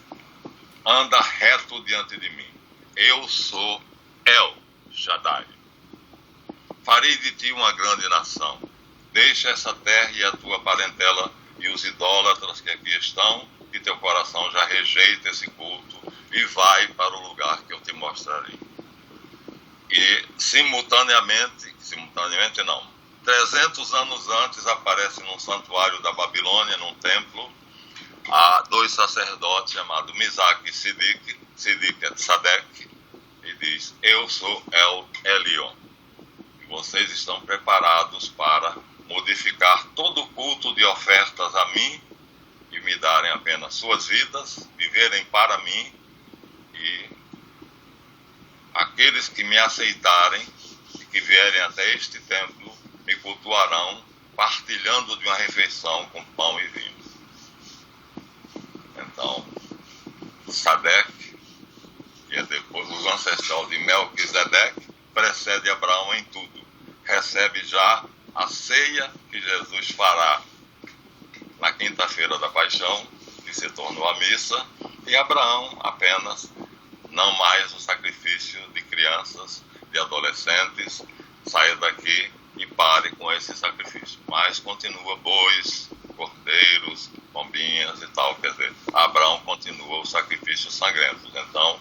anda reto diante de mim, eu sou El Shaddai. Farei de ti uma grande nação. Deixa essa terra e a tua parentela e os idólatras que aqui estão, que teu coração já rejeita esse culto, e vai para o lugar que eu te mostrarei. E simultaneamente não, 300 anos antes aparece num santuário da Babilônia, num templo, há 2 sacerdotes chamados Misaque e Sidik é Sadek, e diz: eu sou El Elyon. Vocês estão preparados para modificar todo o culto de ofertas a mim e me darem apenas suas vidas, viverem para mim, e aqueles que me aceitarem e que vierem até este templo me cultuarão, partilhando de uma refeição com pão e vinho. Então, Sadek, que é depois o ancestral de Melquisedeque, precede Abraão em tudo. Recebe já a ceia que Jesus fará na quinta-feira da paixão, que se tornou a missa, e Abraão apenas, não mais o sacrifício de crianças, de adolescentes, saia daqui e pare com esse sacrifício. Mas continua bois, cordeiros, pombinhas e tal, quer dizer, Abraão continua os sacrifícios sangrentos. Então,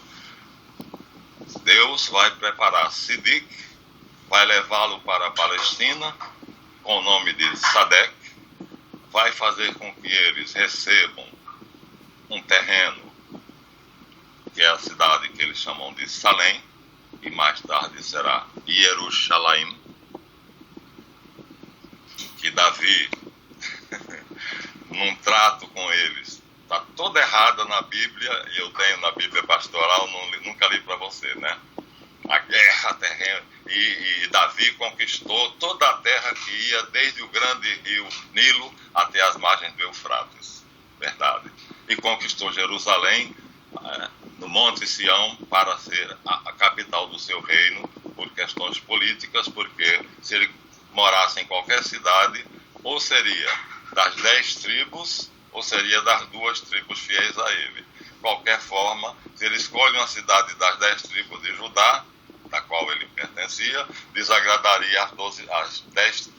Deus vai preparar Sidik, vai levá-lo para a Palestina, com o nome de Sadek, vai fazer com que eles recebam um terreno, que é a cidade que eles chamam de Salém, e mais tarde será Jerusalém, que Davi, num trato com eles, está toda errada na Bíblia, e eu tenho na Bíblia pastoral, nunca li para você, né? A guerra terrena, e Davi conquistou toda a terra que ia desde o grande rio Nilo até as margens do Eufrates, verdade, e conquistou Jerusalém, no Monte Sião, para ser a capital do seu reino, por questões políticas, porque se ele morasse em qualquer cidade, ou seria das 10 tribos, ou seria das 2 tribos fiéis a ele. De qualquer forma, se ele escolhe uma cidade das 10 tribos de Judá, da qual ele pertencia, desagradaria as 10,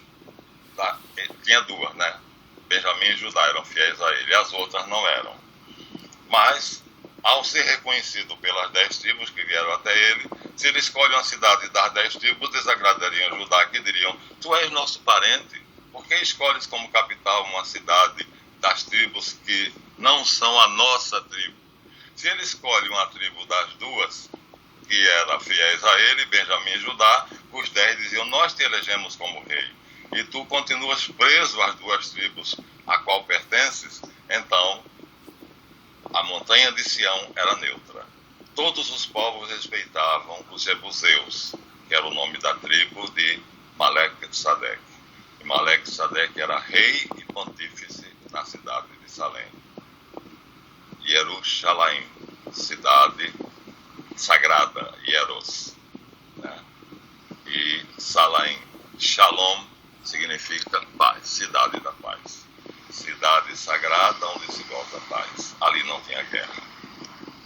tinha 2, né? Benjamim e Judá eram fiéis a ele, as outras não eram. Mas, ao ser reconhecido pelas 10 tribos que vieram até ele, se ele escolhe uma cidade das 10 tribos, desagradariam Judá, que diriam: tu és nosso parente, por que escolhes como capital uma cidade das tribos que não são a nossa tribo? Se ele escolhe uma tribo das duas, que era fiéis a ele, Benjamim e Judá, os 10 diziam: nós te elegemos como rei, e tu continuas preso às duas tribos a qual pertences. Então, a montanha de Sião era neutra. Todos os povos respeitavam os jebuseus, que era o nome da tribo de Maleque-Sadeque. E Maleque-Sadeque era rei e pontífice na cidade de Salém. Jerusalém, cidade sagrada, Hieros, né? E Salém, Shalom, significa paz, cidade da paz. Cidade sagrada onde se goza paz. Ali não tinha guerra.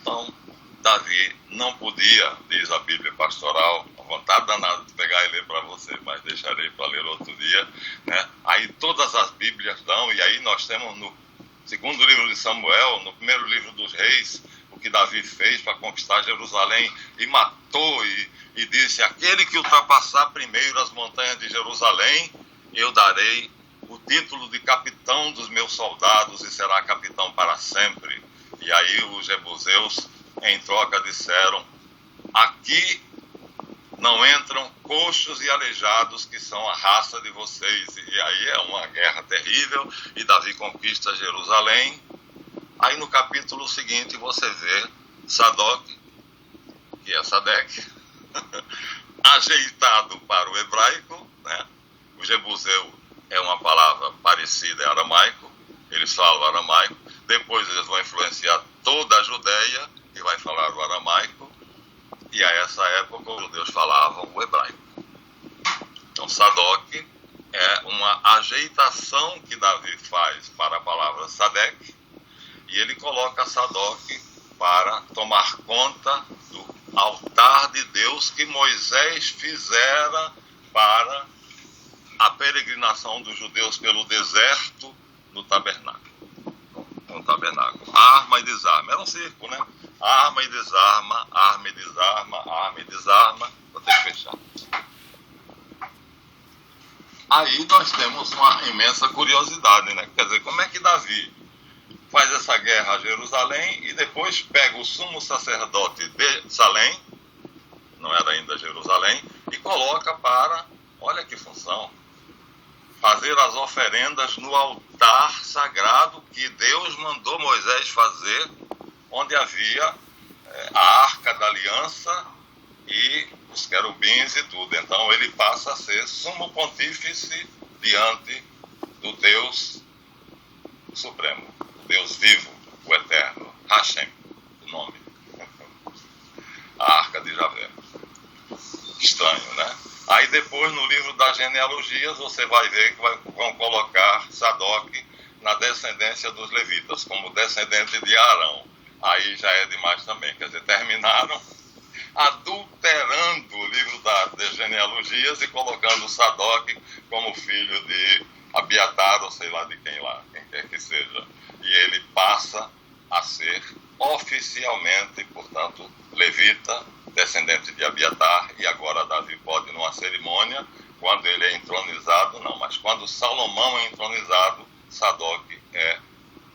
Então, Davi não podia, diz a Bíblia pastoral, a vontade danada de pegar e ler para você, mas deixarei para ler outro dia, né? Aí todas as Bíblias dão, e aí nós temos no segundo livro de Samuel, no primeiro livro dos reis, o que Davi fez para conquistar Jerusalém, e matou e disse: aquele que ultrapassar primeiro as montanhas de Jerusalém, eu darei o título de capitão dos meus soldados, e será capitão para sempre. E aí os jebuseus, em troca, disseram: aqui não entram coxos e aleijados, que são a raça de vocês. E aí é uma guerra terrível, e Davi conquista Jerusalém. Aí no capítulo seguinte você vê Sadoc, que é Sadeque, ajeitado para o hebraico, né? O jebuseu é uma palavra parecida, é aramaico, eles falam aramaico. Depois eles vão influenciar toda a Judéia, que vai falar o aramaico, e a essa época os judeus falavam o hebraico. Então Sadoc é uma ajeitação que Davi faz para a palavra Sadeque, e ele coloca Sadoc para tomar conta do altar de Deus que Moisés fizera para a peregrinação dos judeus pelo deserto no tabernáculo. No tabernáculo. Arma e desarma. Era um circo, né? Arma e desarma, arma e desarma, arma e desarma. Vou ter que fechar. Aí nós temos uma imensa curiosidade, né? Quer dizer, como é que Davi faz essa guerra a Jerusalém e depois pega o sumo sacerdote de Salém, não era ainda Jerusalém, e coloca para, olha que função, fazer as oferendas no altar sagrado que Deus mandou Moisés fazer, onde havia a arca da aliança e os querubins e tudo. Então ele passa a ser sumo pontífice diante do Deus supremo, o Deus vivo, o eterno, Hashem, o nome, a arca de Javé. Estranho, né? Aí depois no livro das genealogias você vai ver que vão colocar Sadoc na descendência dos levitas, como descendente de Arão. Aí já é demais também, quer dizer, terminaram adulterando o livro das genealogias e colocando Sadoc como filho de Abiatar, ou sei lá de quem lá, quem quer que seja. E ele passa a ser oficialmente, portanto, levita, descendente de Abiatar, e agora Davi pode, numa cerimônia, quando ele é entronizado, não, mas quando Salomão é entronizado, Sadoc é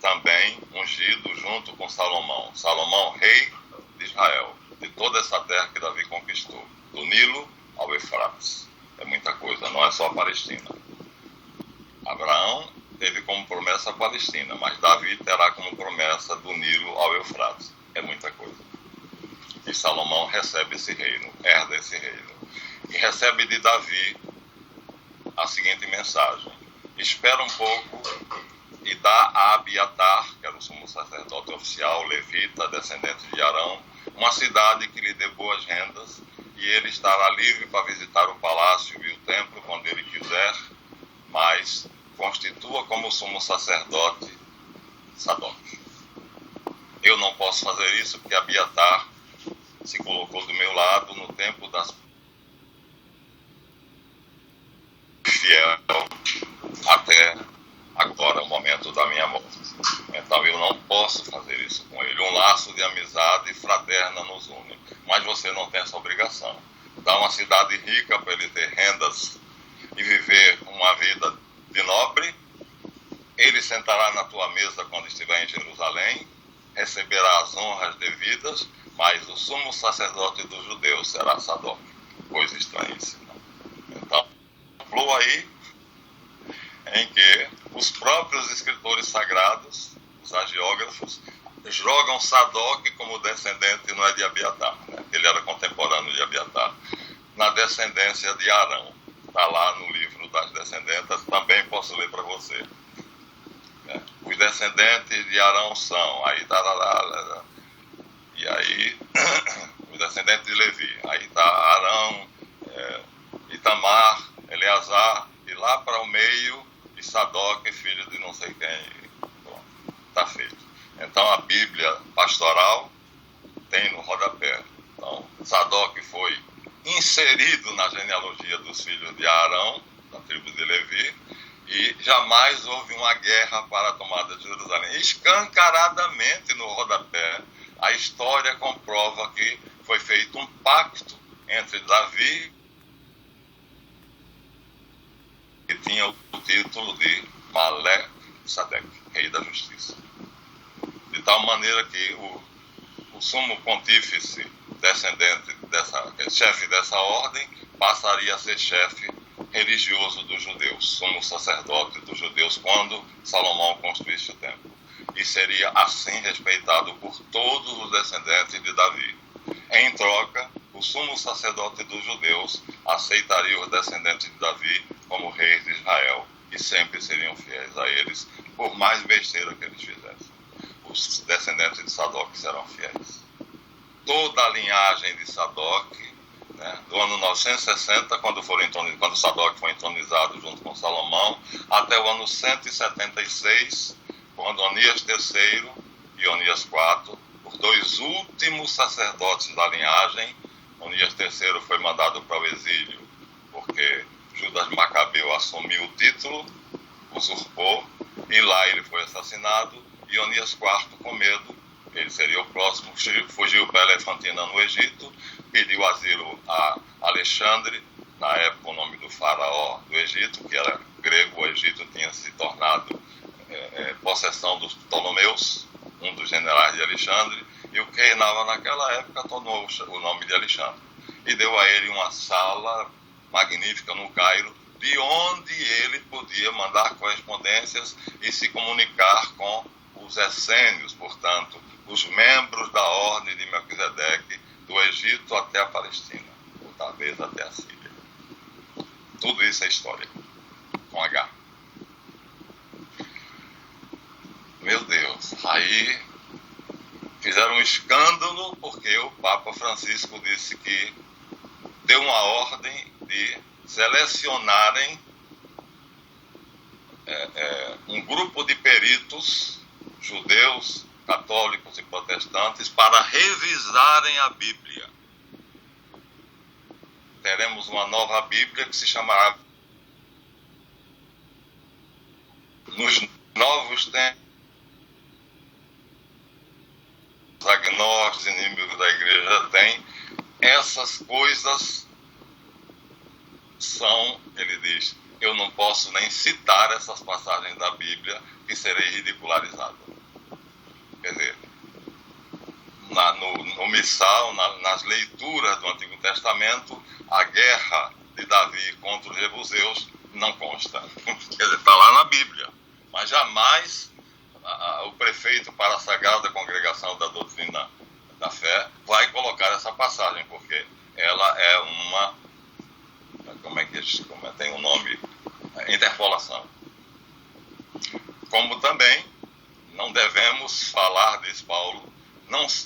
também ungido junto com Salomão. Salomão, rei de Israel, de toda essa terra que Davi conquistou, do Nilo ao Eufrates. É muita coisa, não é só a Palestina. Abraão teve como promessa a Palestina, mas Davi terá como promessa do Nilo ao Eufrates. É muita coisa. E Salomão recebe esse reino, herda esse reino. E recebe de Davi a seguinte mensagem: espera um pouco e dá a Abiatar, que era o sumo sacerdote oficial, levita, descendente de Arão, uma cidade que lhe dê boas rendas, e ele estará livre para visitar o palácio e o templo quando ele quiser, mas constitua como sumo sacerdote Sadoc. Eu não posso fazer isso porque Abiatar se colocou do meu lado no tempo das fiel até agora, o momento da minha morte. Então eu não posso posso fazer isso com ele. Um laço de amizade fraterna nos une. Mas você não tem essa obrigação. Dá uma cidade rica para ele ter rendas e viver uma vida de nobre. Ele sentará na tua mesa quando estiver em Jerusalém, receberá as honras devidas, mas o sumo sacerdote dos judeus será Sadoc. Coisa estranhíssima. Então, falou aí em que os próprios escritores sagrados, os hagiógrafos, jogam Sadoc como descendente, não é de Abiatar, né? Ele era contemporâneo de Abiatar, na descendência de Arão. Está lá no livro das descendentes, também posso ler para você. Os descendentes de Arão são, e aí, os descendentes de Levi, aí está Arão, Itamar, Eleazar, e lá para o meio, e Sadoc, filho de não sei quem. Bom, está feito. Então a Bíblia pastoral tem no rodapé. Então, Sadoc foi inserido na genealogia dos filhos de Arão, da tribo de Levi, e jamais houve uma guerra para a tomada de Jerusalém. Escancaradamente no rodapé, a história comprova que foi feito um pacto entre Davi, que tinha o título de Malé Sadek, rei da justiça. De tal maneira que o sumo pontífice descendente chefe dessa ordem, passaria a ser chefe religioso dos judeus, sumo sacerdote dos judeus, quando Salomão construísse o templo. E seria assim respeitado por todos os descendentes de Davi. Em troca, o sumo sacerdote dos judeus aceitaria os descendentes de Davi como reis de Israel e sempre seriam fiéis a eles, por mais besteira que eles fizessem. Os descendentes de Sadoc serão fiéis. Toda a linhagem de Sadoc, né, do ano 960, quando Sadoc foi entronizado junto com Salomão, até o ano 176, quando Onias III e Onias IV, os dois últimos sacerdotes da linhagem. Onias III foi mandado para o exílio porque Judas Macabeu assumiu o título, usurpou, e lá ele foi assassinado, e Onias IV, com medo, ele seria o próximo, fugiu para Elefantina no Egito, pediu asilo a Alexandre, na época o nome do faraó do Egito, que era grego. O Egito tinha se tornado possessão dos Ptolomeus, um dos generais de Alexandre, e o que reinava naquela época tornou o nome de Alexandre. E deu a ele uma sala magnífica no Cairo, de onde ele podia mandar correspondências e se comunicar com os essênios, portanto, os membros da ordem de Melquisedeque, do Egito até a Palestina, ou talvez até a Síria. Tudo isso é história, com H. Meu Deus, aí fizeram um escândalo porque o Papa Francisco disse que deu uma ordem de selecionarem um grupo de peritos judeus, católicos e protestantes para revisarem a Bíblia. Teremos uma nova Bíblia que se chamará Nos Novos Tempos. Os agnósticos, inimigos da igreja, têm essas coisas. Ele diz, eu não posso nem citar essas passagens da Bíblia, que serei ridicularizado. Quer dizer, no missal, nas leituras do Antigo Testamento, a guerra de Davi contra os jebuseus não consta. Quer dizer, está lá na Bíblia. Mas jamais o prefeito para a Sagrada Congregação da Doutrina da Fé vai colocar essa passagem, porque ela é uma, tem um nome, interpolação. Como também não devemos falar, diz Paulo,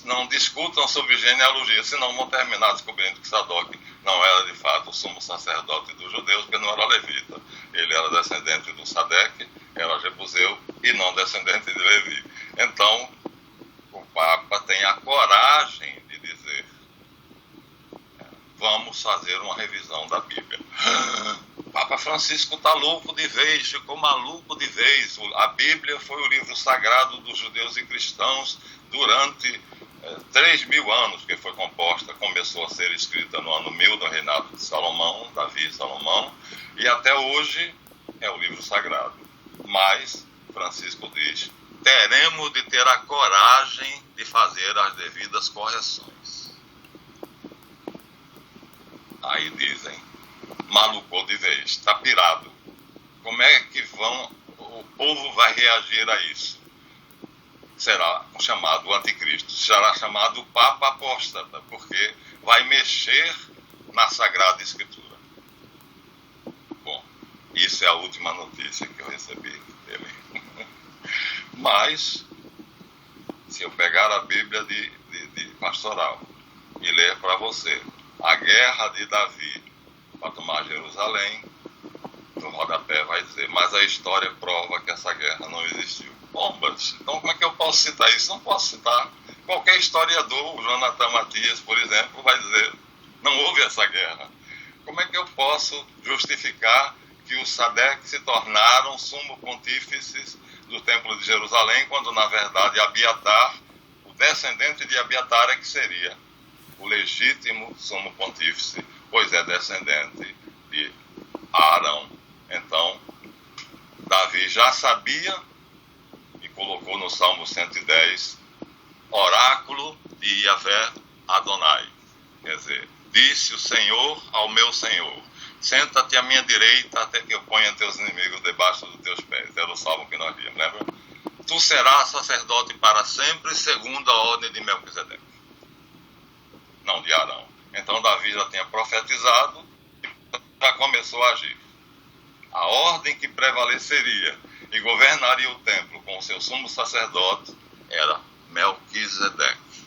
não discutam sobre genealogia, senão vão terminar descobrindo que Sadoc não era de fato o sumo sacerdote dos judeus, porque não era levita. Ele era descendente do Sadec, era jebuseu e não descendente de Levi. Então, o Papa tem a coragem de dizer, vamos fazer uma revisão da Bíblia. Papa Francisco está louco de vez, ficou maluco de vez. A Bíblia foi o livro sagrado dos judeus e cristãos durante 3.000 anos que foi composta. Começou a ser escrita no ano 1000 do reinado de Salomão, Davi e Salomão, e até hoje é o livro sagrado. Mas Francisco diz: teremos de ter a coragem de fazer as devidas correções. Aí dizem: malucou de vez, está pirado. Como é que o povo vai reagir a isso? Será chamado anticristo, será chamado Papa Apóstata, porque vai mexer na Sagrada Escritura. Bom, isso é a última notícia que eu recebi dele. Mas, se eu pegar a Bíblia de pastoral e ler para você a guerra de Davi para tomar Jerusalém, no rodapé vai dizer: mas a história prova que essa guerra não existiu. Bombas! Então como é que eu posso citar isso? Não posso citar. Qualquer historiador, o Jonathan Matias, por exemplo, vai dizer: não houve essa guerra. Como é que eu posso justificar que os Sadec se tornaram sumo pontífices do Templo de Jerusalém, quando na verdade Abiatar, o descendente de Abiatar, é que seria o legítimo sumo pontífice, pois é descendente de Arão. Então, Davi já sabia e colocou no Salmo 110, oráculo de Yahvé Adonai. Quer dizer, disse o Senhor ao meu Senhor: senta-te à minha direita até que eu ponha teus inimigos debaixo dos teus pés. Era o salmo que nós líamos, lembra? Tu serás sacerdote para sempre, segundo a ordem de Melquisedeque, não de Arão. Então Davi já tinha profetizado e já começou a agir. A ordem que prevaleceria e governaria o templo com o seu sumo sacerdote era Melquisedeque.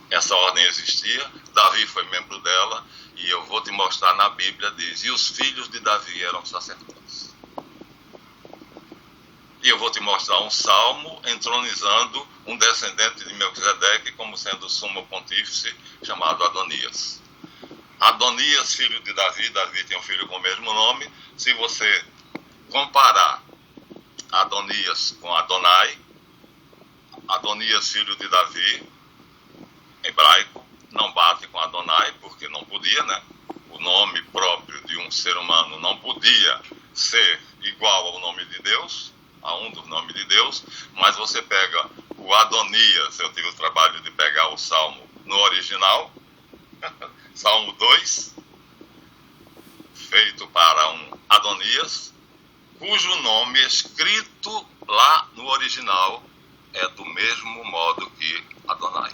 Essa ordem existia, Davi foi membro dela, e eu vou te mostrar na Bíblia, diz: e os filhos de Davi eram sacerdotes. E eu vou te mostrar um salmo entronizando um descendente de Melquisedeque como sendo o sumo pontífice, chamado Adonias. Adonias, filho de Davi, Davi tem um filho com o mesmo nome. Se você comparar Adonias com Adonai, Adonias, filho de Davi, hebraico, não bate com Adonai, porque não podia, né? O nome próprio de um ser humano não podia ser igual ao nome de Deus, a um dos nomes de Deus. Mas você pega o Adonias, eu tive o trabalho de pegar o Salmo no original, Salmo 2, feito para um Adonias, cujo nome escrito lá no original é do mesmo modo que Adonai.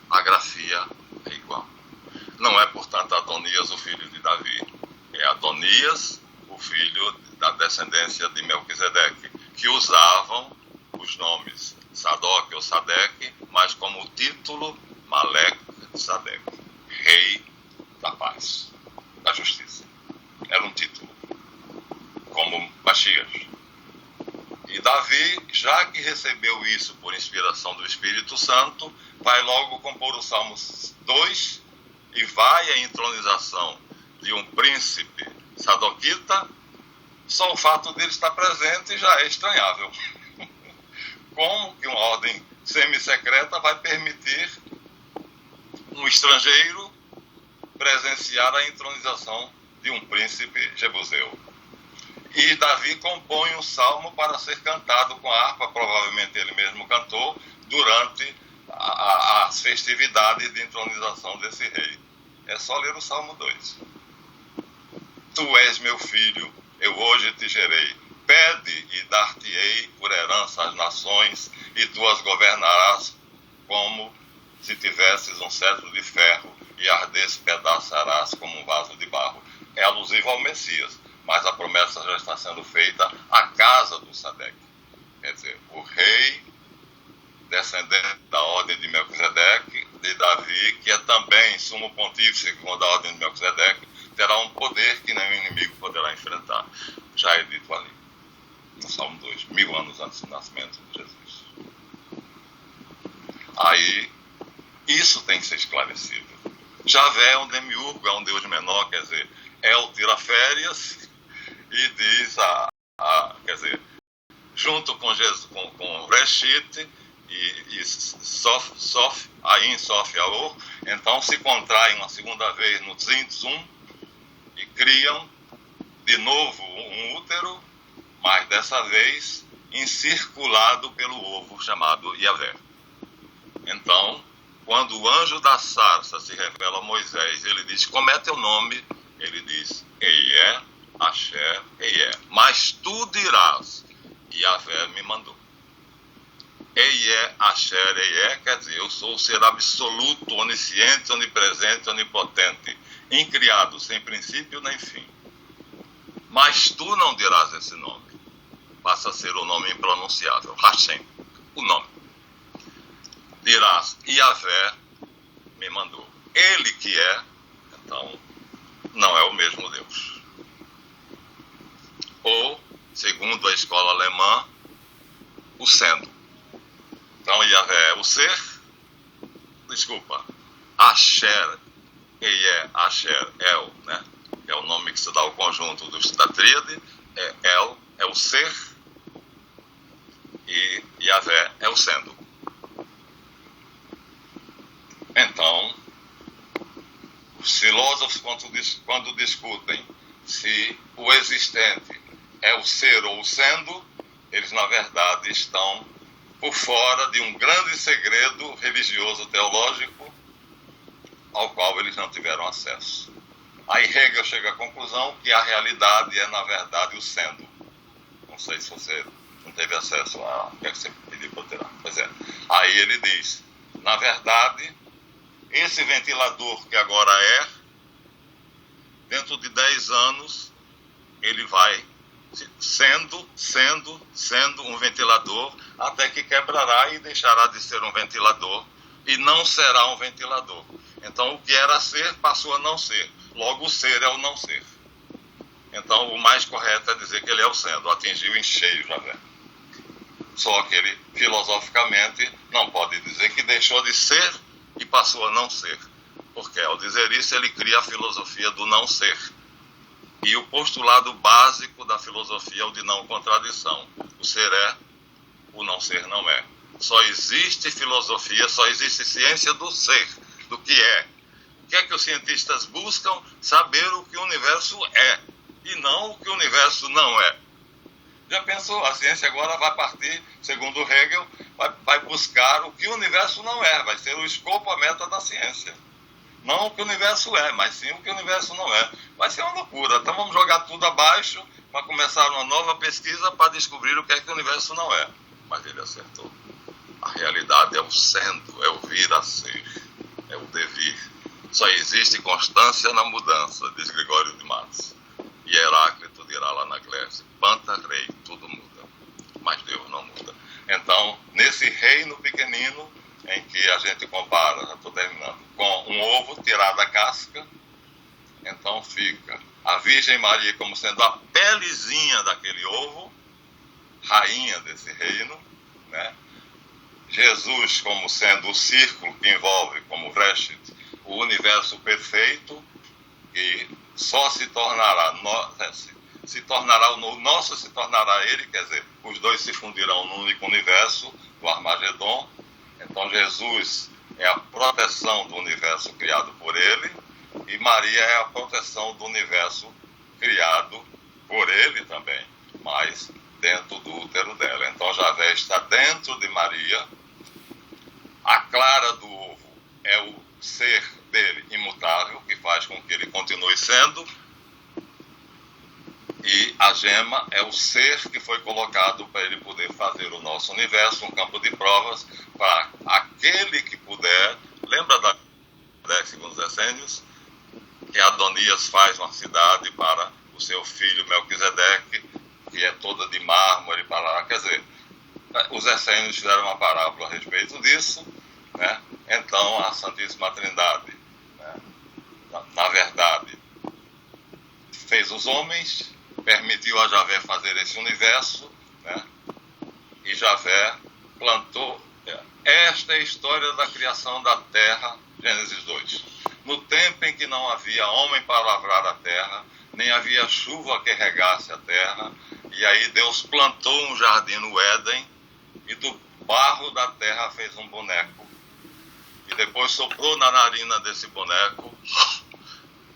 A grafia é igual. Não é, portanto, Adonias, o filho de Davi. É Adonias, o filho da descendência de Melquisedeque, que usavam os nomes Sadoc ou Sadec, mas como título Malek Sadec, rei da paz, da justiça. Era um título, como Mashiach. E Davi, já que recebeu isso por inspiração do Espírito Santo, vai logo compor o Salmo 2 e vai à entronização de um príncipe sadoquita. Só o fato dele estar presente já é estranhável. Como que uma ordem semi-secreta vai permitir um estrangeiro presenciar a entronização de um príncipe jebuseu? E Davi compõe um salmo para ser cantado com a harpa, provavelmente ele mesmo cantou, durante as festividades de entronização desse rei. É só ler o Salmo 2. Tu és meu filho, eu hoje te gerei. Pede e dar-te-ei por herança às nações, e tu as governarás como se tivesses um cetro de ferro, e as despedaçarás como um vaso de barro. É alusivo ao Messias, mas a promessa já está sendo feita à casa do Sadec. Quer dizer, o rei descendente da ordem de Melquisedeque, de Davi, que é também sumo pontífice da ordem de Melquisedeque, terá um poder que nenhum inimigo poderá enfrentar. Já é dito ali, no Salmo 2, 1000 anos antes do nascimento de Jesus. Aí, isso tem que ser esclarecido. Javé é um demiurgo, é um Deus menor, quer dizer, El tira férias e diz, quer dizer, junto com Jesus, com Reshit e Sof, Ain, Sof, Aor, então se contraem uma segunda vez no Tzimtzum e criam de novo um útero, mas dessa vez encirculado pelo ovo chamado Yahvé. Então, quando o anjo da sarça se revela a Moisés, ele diz, como é teu nome? Ele diz, Eié, Asher, Eié. Mas tu dirás, Yahvé me mandou. Eié, Asher, Eié, quer dizer, eu sou o ser absoluto, onisciente, onipresente, onipotente, incriado, sem princípio nem fim. Mas tu não dirás esse nome. Passa a ser o nome impronunciável, Hashem, o nome. Dirás, Yahvé me mandou. Ele que é, então, não é o mesmo Deus. Ou, segundo a escola alemã, o sendo. Então, Yahvé é o ser, Asher, Eié, Asher, El, né? É o nome que se dá ao conjunto da tríade, El é o ser e Yahvé é o sendo. Então, os filósofos, quando discutem se o existente é o ser ou o sendo, eles, na verdade, estão por fora de um grande segredo religioso-teológico ao qual eles não tiveram acesso. Aí Hegel chega à conclusão que a realidade é, na verdade, o sendo. Não sei se você não teve acesso a... O que é que você pediu para eu tirar? Pois é. Aí ele diz, na verdade, esse ventilador que agora dentro de 10 anos, ele vai sendo um ventilador, até que quebrará e deixará de ser um ventilador, e não será um ventilador. Então, o que era ser, passou a não ser. Logo, o ser é o não ser. Então, o mais correto é dizer que ele é o sendo, atingiu em cheio, já vê. Só que ele, filosoficamente, não pode dizer que deixou de ser e passou a não ser. Porque, ao dizer isso, ele cria a filosofia do não ser. E o postulado básico da filosofia é o de não contradição. O ser é, o não ser não é. Só existe filosofia, só existe ciência do ser, do que é. O que é que os cientistas buscam? Saber o que o universo é, e não o que o universo não é. Já pensou? A ciência agora vai partir, segundo Hegel, vai buscar o que o universo não é. Vai ser o escopo, a meta da ciência. Não o que o universo é, mas sim o que o universo não é. Vai ser uma loucura. Então vamos jogar tudo abaixo para começar uma nova pesquisa para descobrir o que é que o universo não é. Mas ele acertou. A realidade é o sendo, é o vir a ser, é o devir. Só existe constância na mudança, diz Gregório de Matos. E Heráclito dirá lá na Grécia, Panta rei, tudo muda, mas Deus não muda. Então, nesse reino pequenino, em que a gente compara, já estou terminando, com um ovo tirado da casca, então fica a Virgem Maria como sendo a pelezinha daquele ovo, rainha desse reino, né? Jesus como sendo o círculo que envolve, como Vreshit, o universo perfeito, e só se tornará o nosso se tornará ele, quer dizer, os dois se fundirão num único universo, do Armagedon. Então Jesus é a proteção do universo criado por ele, e Maria é a proteção do universo criado por ele também, mas dentro do útero dela. Então Javé está dentro de Maria, a clara do ovo é o ser dele imutável, que faz com que ele continue sendo, e a gema é o ser que foi colocado para ele poder fazer o nosso universo, um campo de provas, para aquele que puder. Lembra da 10 segundos essênios? Que Adonias faz uma cidade para o seu filho Melquisedeque, que é toda de mármore, para... Quer dizer, os essênios fizeram uma parábola a respeito disso, né? Então a Santíssima Trindade, né, na verdade, fez os homens, permitiu a Javé fazer esse universo, né? E Javé plantou. Esta é a história da criação da terra, Gênesis 2. no tempo em que não havia homem para lavrar a terra, nem havia chuva que regasse a terra, e aí Deus plantou um jardim no Éden, e do barro da terra fez um boneco, e depois soprou na narina desse boneco,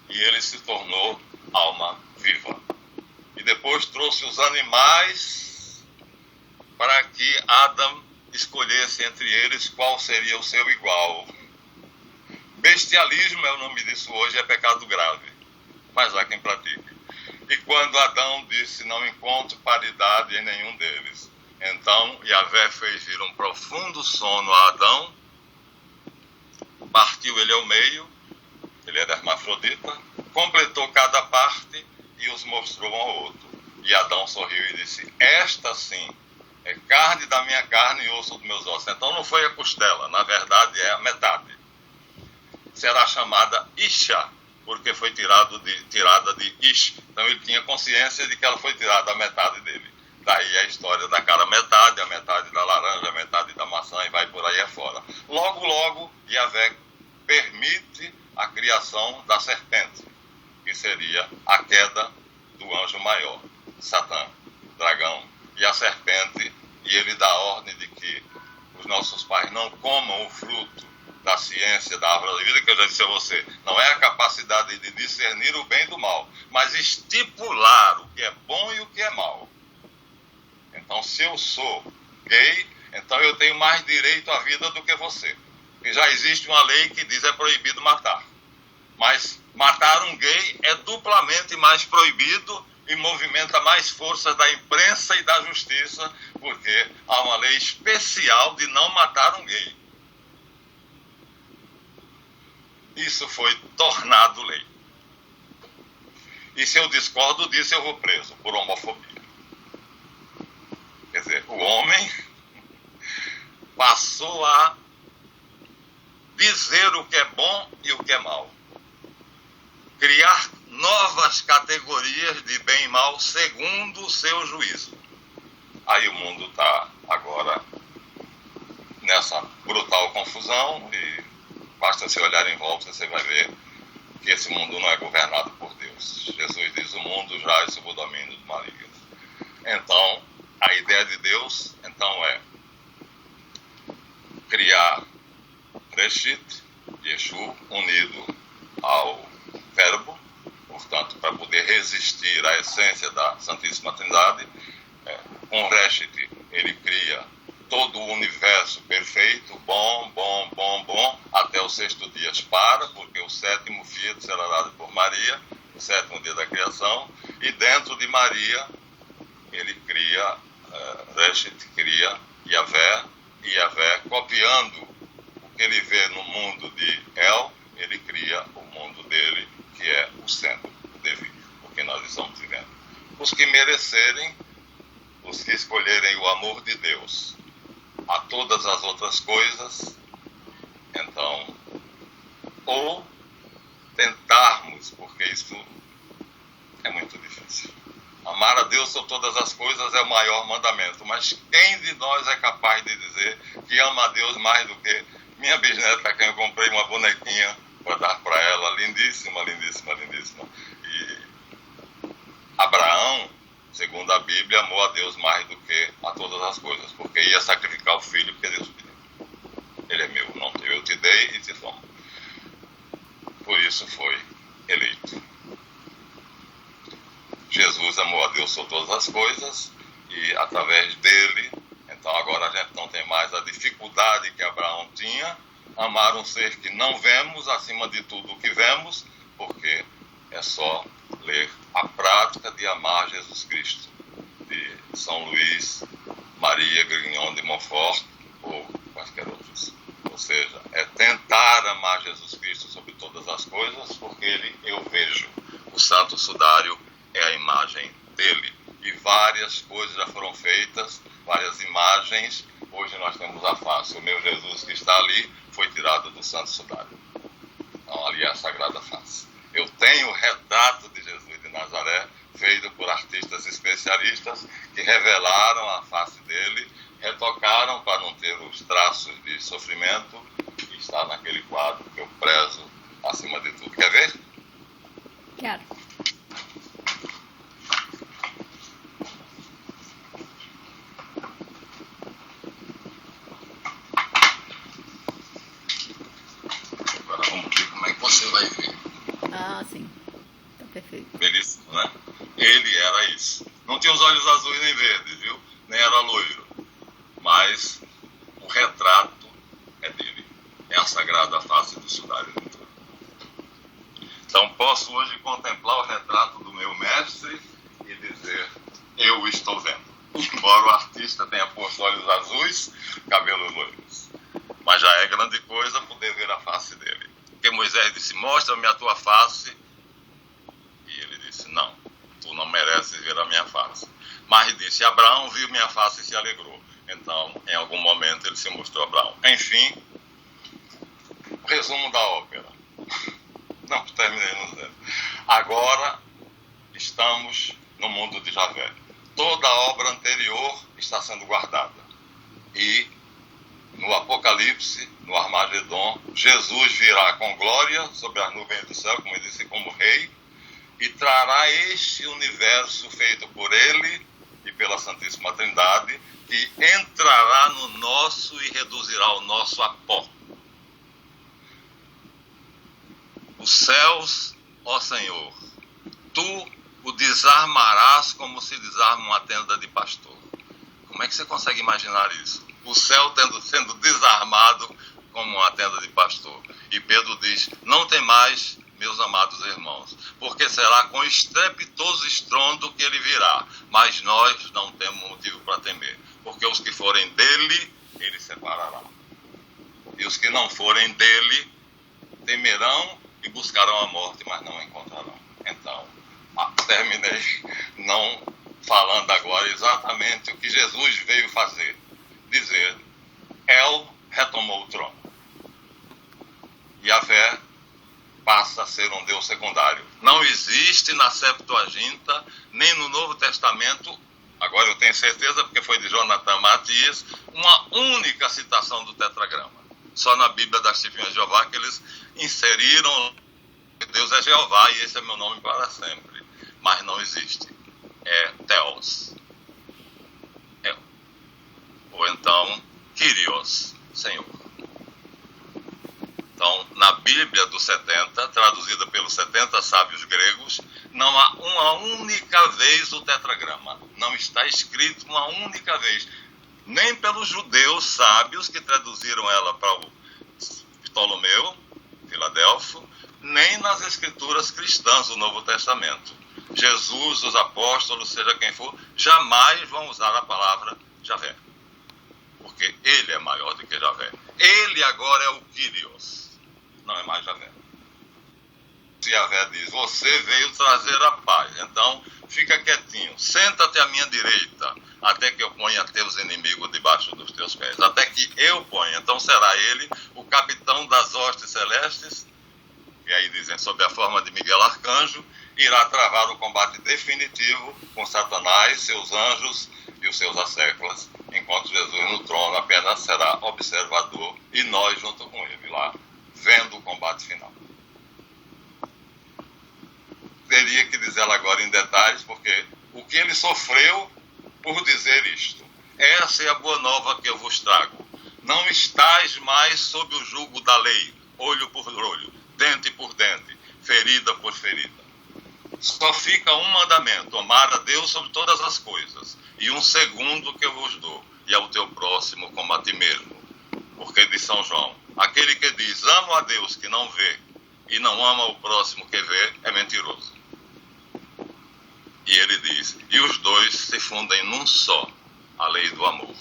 e ele se tornou alma viva. E depois trouxe os animais para que Adão escolhesse entre eles qual seria o seu igual. Bestialismo é o nome disso hoje, é pecado grave, mas há quem pratique. E quando Adão disse, não encontro paridade em nenhum deles, então Yahvé fez vir um profundo sono a Adão, partiu ele ao meio, ele era hermafrodita, completou cada parte e os mostrou um ao outro. E Adão sorriu e disse, esta sim é carne da minha carne e osso dos meus ossos. Então não foi a costela, na verdade é a metade. Será chamada Isha, porque foi tirada de Ish. Então ele tinha consciência de que ela foi tirada a metade dele. Daí a história da cara metade, a metade da laranja, a metade da maçã e vai por aí afora. Logo, Yahvé permite a criação da serpente, que seria a queda do anjo maior, Satã, dragão, e a serpente, e ele dá a ordem de que os nossos pais não comam o fruto da ciência da árvore da vida, que eu já disse a você, não é a capacidade de discernir o bem do mal, mas estipular o que é bom e o que é mal. Então, se eu sou gay, então eu tenho mais direito à vida do que você. E já existe uma lei que diz que é proibido matar. Mas matar um gay é duplamente mais proibido e movimenta mais forças da imprensa e da justiça, porque há uma lei especial de não matar um gay. Isso foi tornado lei. E se eu discordo disso, eu vou preso por homofobia. Quer dizer, o homem passou a dizer o que é bom e o que é mal. Criar novas categorias de bem e mal segundo o seu juízo. Aí o mundo está agora nessa brutal confusão e basta você olhar em volta, você vai ver que esse mundo não é governado por Deus. Jesus diz, o mundo jaz sob o domínio do maligno. Então, a ideia de Deus, então, é criar Reshit, Yeshu, unido ao Verbo, portanto, para poder resistir à essência da Santíssima Trindade. Com Reshit, ele cria todo o universo perfeito, bom, até o sexto dia para, porque o sétimo fiat será dado por Maria, o sétimo dia da criação, e dentro de Maria, ele cria, Reshit cria Yahvé, e Yahvé, copiando o que ele vê no mundo de El, ele cria o mundo dele, que é o centro devido, o que nós estamos vivendo. Os que merecerem, os que escolherem o amor de Deus a todas as outras coisas, então, ou tentarmos, porque isso é muito difícil. Amar a Deus sobre todas as coisas é o maior mandamento, mas quem de nós é capaz de dizer que ama a Deus mais do que minha bisneta, a quem eu comprei uma bonequinha para dar para ela, lindíssima. E Abraão, segundo a Bíblia, amou a Deus mais do que a todas as coisas, porque ia sacrificar o filho que Deus pediu. Ele é meu, não teu, eu te dei e te tomo. Por isso foi eleito. Jesus amou a Deus sobre todas as coisas e através dele, então agora a gente não tem mais a dificuldade que Abraão tinha, amar um ser que não vemos acima de tudo o que vemos, porque é só ler a prática de amar Jesus Cristo, de São Luís, Maria Grignon de Montfort ou quaisquer outros. Ou seja, é tentar amar Jesus Cristo sobre todas as coisas, porque ele, eu vejo, o Santo Sudário é a imagem dele. E várias coisas já foram feitas, várias imagens. Hoje nós temos a face. O meu Jesus que está ali foi tirado do Santo Sudário. Então, ali é a Sagrada Face. Eu tenho o retrato de Jesus de Nazaré, feito por artistas especialistas que revelaram a face dele, retocaram para não ter os traços de sofrimento, e está naquele quadro que eu prezo acima Santíssimo, né? Ele era isso. Não tinha os olhos azuis nem verdes, viu? Nem era loiro. Mas o retrato é dele. É a sagrada face do sudário do trono. Então posso hoje contemplar o retrato do meu mestre e dizer, eu estou vendo. Embora o artista tenha posto olhos azuis, cabelos loiros. Mas já é grande coisa poder ver a face dele. Porque Moisés disse, mostra-me a tua face. E ele disse, não, tu não mereces ver a minha face. Mas disse, Abraão viu minha face e se alegrou. Então, em algum momento, ele se mostrou a Abraão. Enfim, resumo da ópera. Não, terminei no zero. Agora, estamos no mundo de Javé. Toda a obra anterior está sendo guardada. E, no Apocalipse, no Armagedon, Jesus virá com glória sobre as nuvens do céu, como eu disse, como rei, e trará este universo feito por ele e pela Santíssima Trindade, que entrará no nosso e reduzirá o nosso a pó. Os céus, ó Senhor, tu o desarmarás como se desarma uma tenda de pastor. Como é que você consegue imaginar isso? O céu sendo desarmado como uma tenda de pastor. E Pedro diz, não temais, meus amados irmãos, porque será com estrepitoso estrondo que ele virá, mas nós não temos motivo para temer, porque os que forem dele, ele separará. E os que não forem dele, temerão e buscarão a morte, mas não a encontrarão. Então, terminei não falando agora exatamente o que Jesus veio fazer. Dizer, El retomou o trono. Yahvé passa a ser um Deus secundário. Não existe na Septuaginta, nem no Novo Testamento, agora eu tenho certeza porque foi de Jonathan Matias, uma única citação do tetragrama. Só na Bíblia das Testemunhas de Jeová que eles inseriram Deus é Jeová e esse é meu nome para sempre. Mas não existe. É Theos. Ou então, Kyrios, Senhor. Então, na Bíblia dos 70, traduzida pelos 70 sábios gregos, não há uma única vez o tetragrama. Não está escrito uma única vez. Nem pelos judeus sábios que traduziram ela para o Ptolomeu, Filadelfo, nem nas escrituras cristãs do Novo Testamento. Jesus, os apóstolos, seja quem for, jamais vão usar a palavra Javé. Porque ele é maior do que Javé. Ele agora é o Kyrios. Não é mais Javé. Javé diz, você veio trazer a paz. Então, fica quietinho. Senta-te à minha direita, até que eu ponha teus inimigos debaixo dos teus pés. Até que eu ponha. Então, será ele o capitão das hostes celestes. E aí dizem, sob a forma de Miguel Arcanjo, irá travar o combate definitivo com Satanás, seus anjos e os seus asseclas, enquanto Jesus no trono apenas será observador e nós junto com ele lá, vendo o combate final. Teria que dizê-lo agora em detalhes, porque o que ele sofreu por dizer isto. Essa é a boa nova que eu vos trago. Não estais mais sob o jugo da lei, olho por olho, dente por dente, ferida por ferida. Só fica um mandamento, amar a Deus sobre todas as coisas, e um segundo que eu vos dou, e ao teu próximo como a ti mesmo. Porque diz São João, aquele que diz, amo a Deus que não vê, e não ama o próximo que vê, é mentiroso. E ele diz, e os dois se fundem num só, a lei do amor.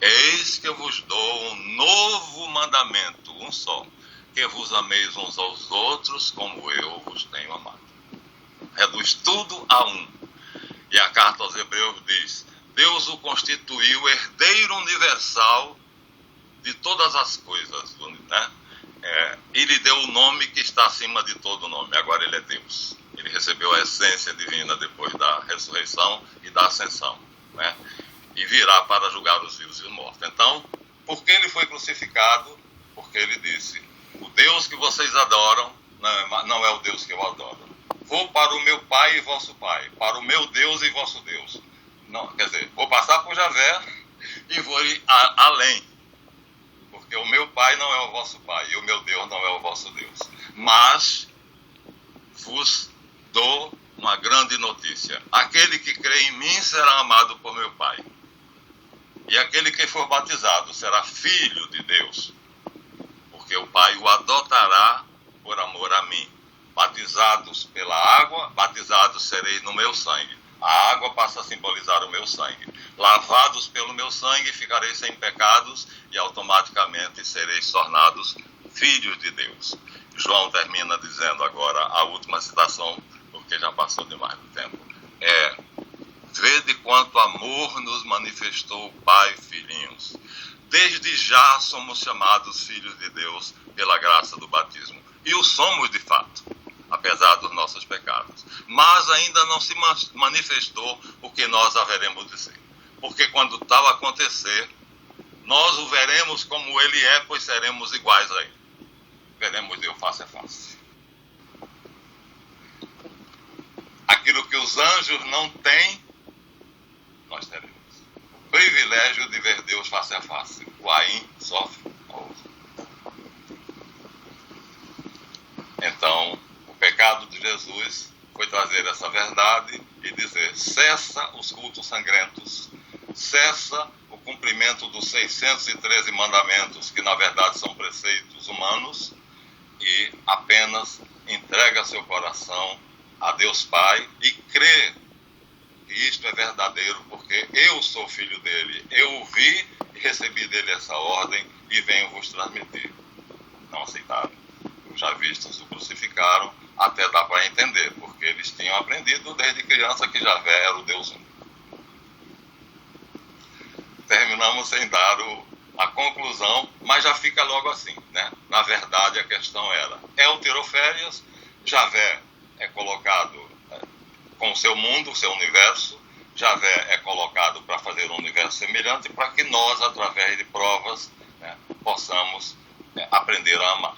Eis que eu vos dou um novo mandamento, um só, que vos ameis uns aos outros como eu vos tenho amado. Reduz tudo a um. E a carta aos Hebreus diz, Deus o constituiu herdeiro universal de todas as coisas, né? E lhe deu o nome que está acima de todo nome. Agora ele é Deus. Ele recebeu a essência divina depois da ressurreição e da ascensão, né? E virá para julgar os vivos e os mortos. Então, por que ele foi crucificado? Porque ele disse, o Deus que vocês adoram não é o Deus que eu adoro. Vou para o meu Pai e vosso Pai, para o meu Deus e vosso Deus. Não, quer dizer, vou passar por Javé e vou ir além. Porque o meu Pai não é o vosso Pai e o meu Deus não é o vosso Deus. Mas vos dou uma grande notícia. Aquele que crê em mim será amado por meu Pai. E aquele que for batizado será filho de Deus, porque o Pai o adotará por amor a mim. Batizados pela água, batizados sereis no meu sangue. A água passa a simbolizar o meu sangue. Lavados pelo meu sangue, ficareis sem pecados e automaticamente sereis tornados filhos de Deus. João termina dizendo agora a última citação, porque já passou demais do tempo. Vede quanto amor nos manifestou o Pai, filhinhos. Desde já somos chamados filhos de Deus pela graça do batismo. E o somos de fato, apesar dos nossos pecados. Mas ainda não se manifestou o que nós haveremos de ser. Porque quando tal acontecer, nós o veremos como ele é, pois seremos iguais a ele. Veremos Deus face a face. Aquilo que os anjos não têm, nós teremos. O privilégio de ver Deus face a face. O Caim sofre ouve. Então, o pecado de Jesus foi trazer essa verdade e dizer: cessa os cultos sangrentos, cessa o cumprimento dos 613 mandamentos, que na verdade são preceitos humanos, e apenas entrega seu coração a Deus Pai e crê que isto é verdadeiro, porque eu sou filho dele, eu o vi e recebi dele essa ordem e venho vos transmitir. Não aceitaram. Os já vistos o crucificaram, até dá para entender, porque eles tinham aprendido desde criança que Javé era o Deus único. Terminamos sem dar a conclusão, mas já fica logo assim, né? Na verdade, a questão era: El tirou férias, Javé é colocado com o seu mundo, o seu universo, Javé é colocado para fazer um universo semelhante, para que nós, através de provas, possamos aprender a amar.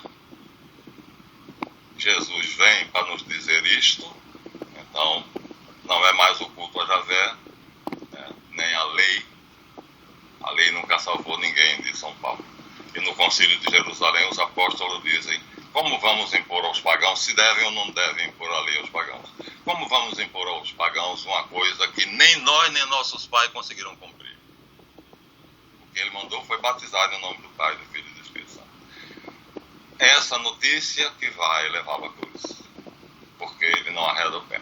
Jesus vem para nos dizer isto, então não é mais o culto a Javé, nem a lei. A lei nunca salvou ninguém, diz São Paulo. E no Concílio de Jerusalém os apóstolos dizem: como vamos impor aos pagãos, se devem ou não devem impor a lei aos pagãos? Como vamos impor aos pagãos uma coisa que nem nós nem nossos pais conseguiram cumprir? O que ele mandou foi batizar em nome do Pai, do Filho e do Espírito Santo. Essa notícia que vai levá-lo à cruz, porque ele não arreda o pé.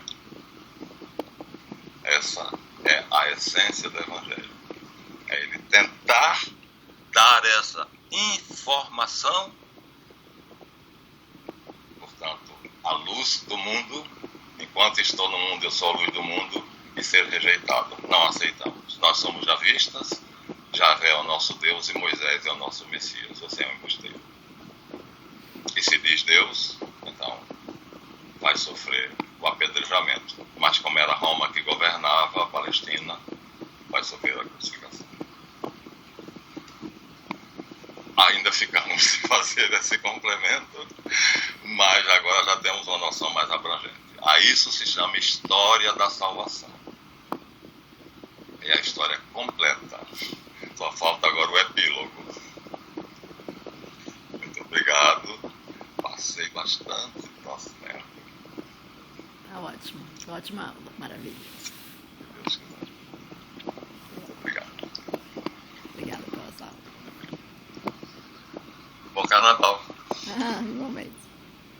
Essa é a essência do Evangelho. É ele tentar dar essa informação, portanto, a luz do mundo. Enquanto estou no mundo, eu sou a luz do mundo, e ser rejeitado. Não aceitamos. Nós somos javistas, Javé é o nosso Deus e Moisés é o nosso Messias. Você é um embusteiro. E se diz Deus, então vai sofrer o apedrejamento. Mas como era Roma que governava a Palestina, vai sofrer a crucificação. Ainda ficamos sem fazer esse complemento, mas agora já temos uma noção mais abrangente. A isso se chama história da salvação. É a história completa. Só falta agora o epílogo. Muito obrigado. Passei bastante do nosso tempo. Tá ótimo. Ótima aula. Maravilha. Deus quiser. Obrigado. Obrigada pela sala. Bom carnaval. Igualmente.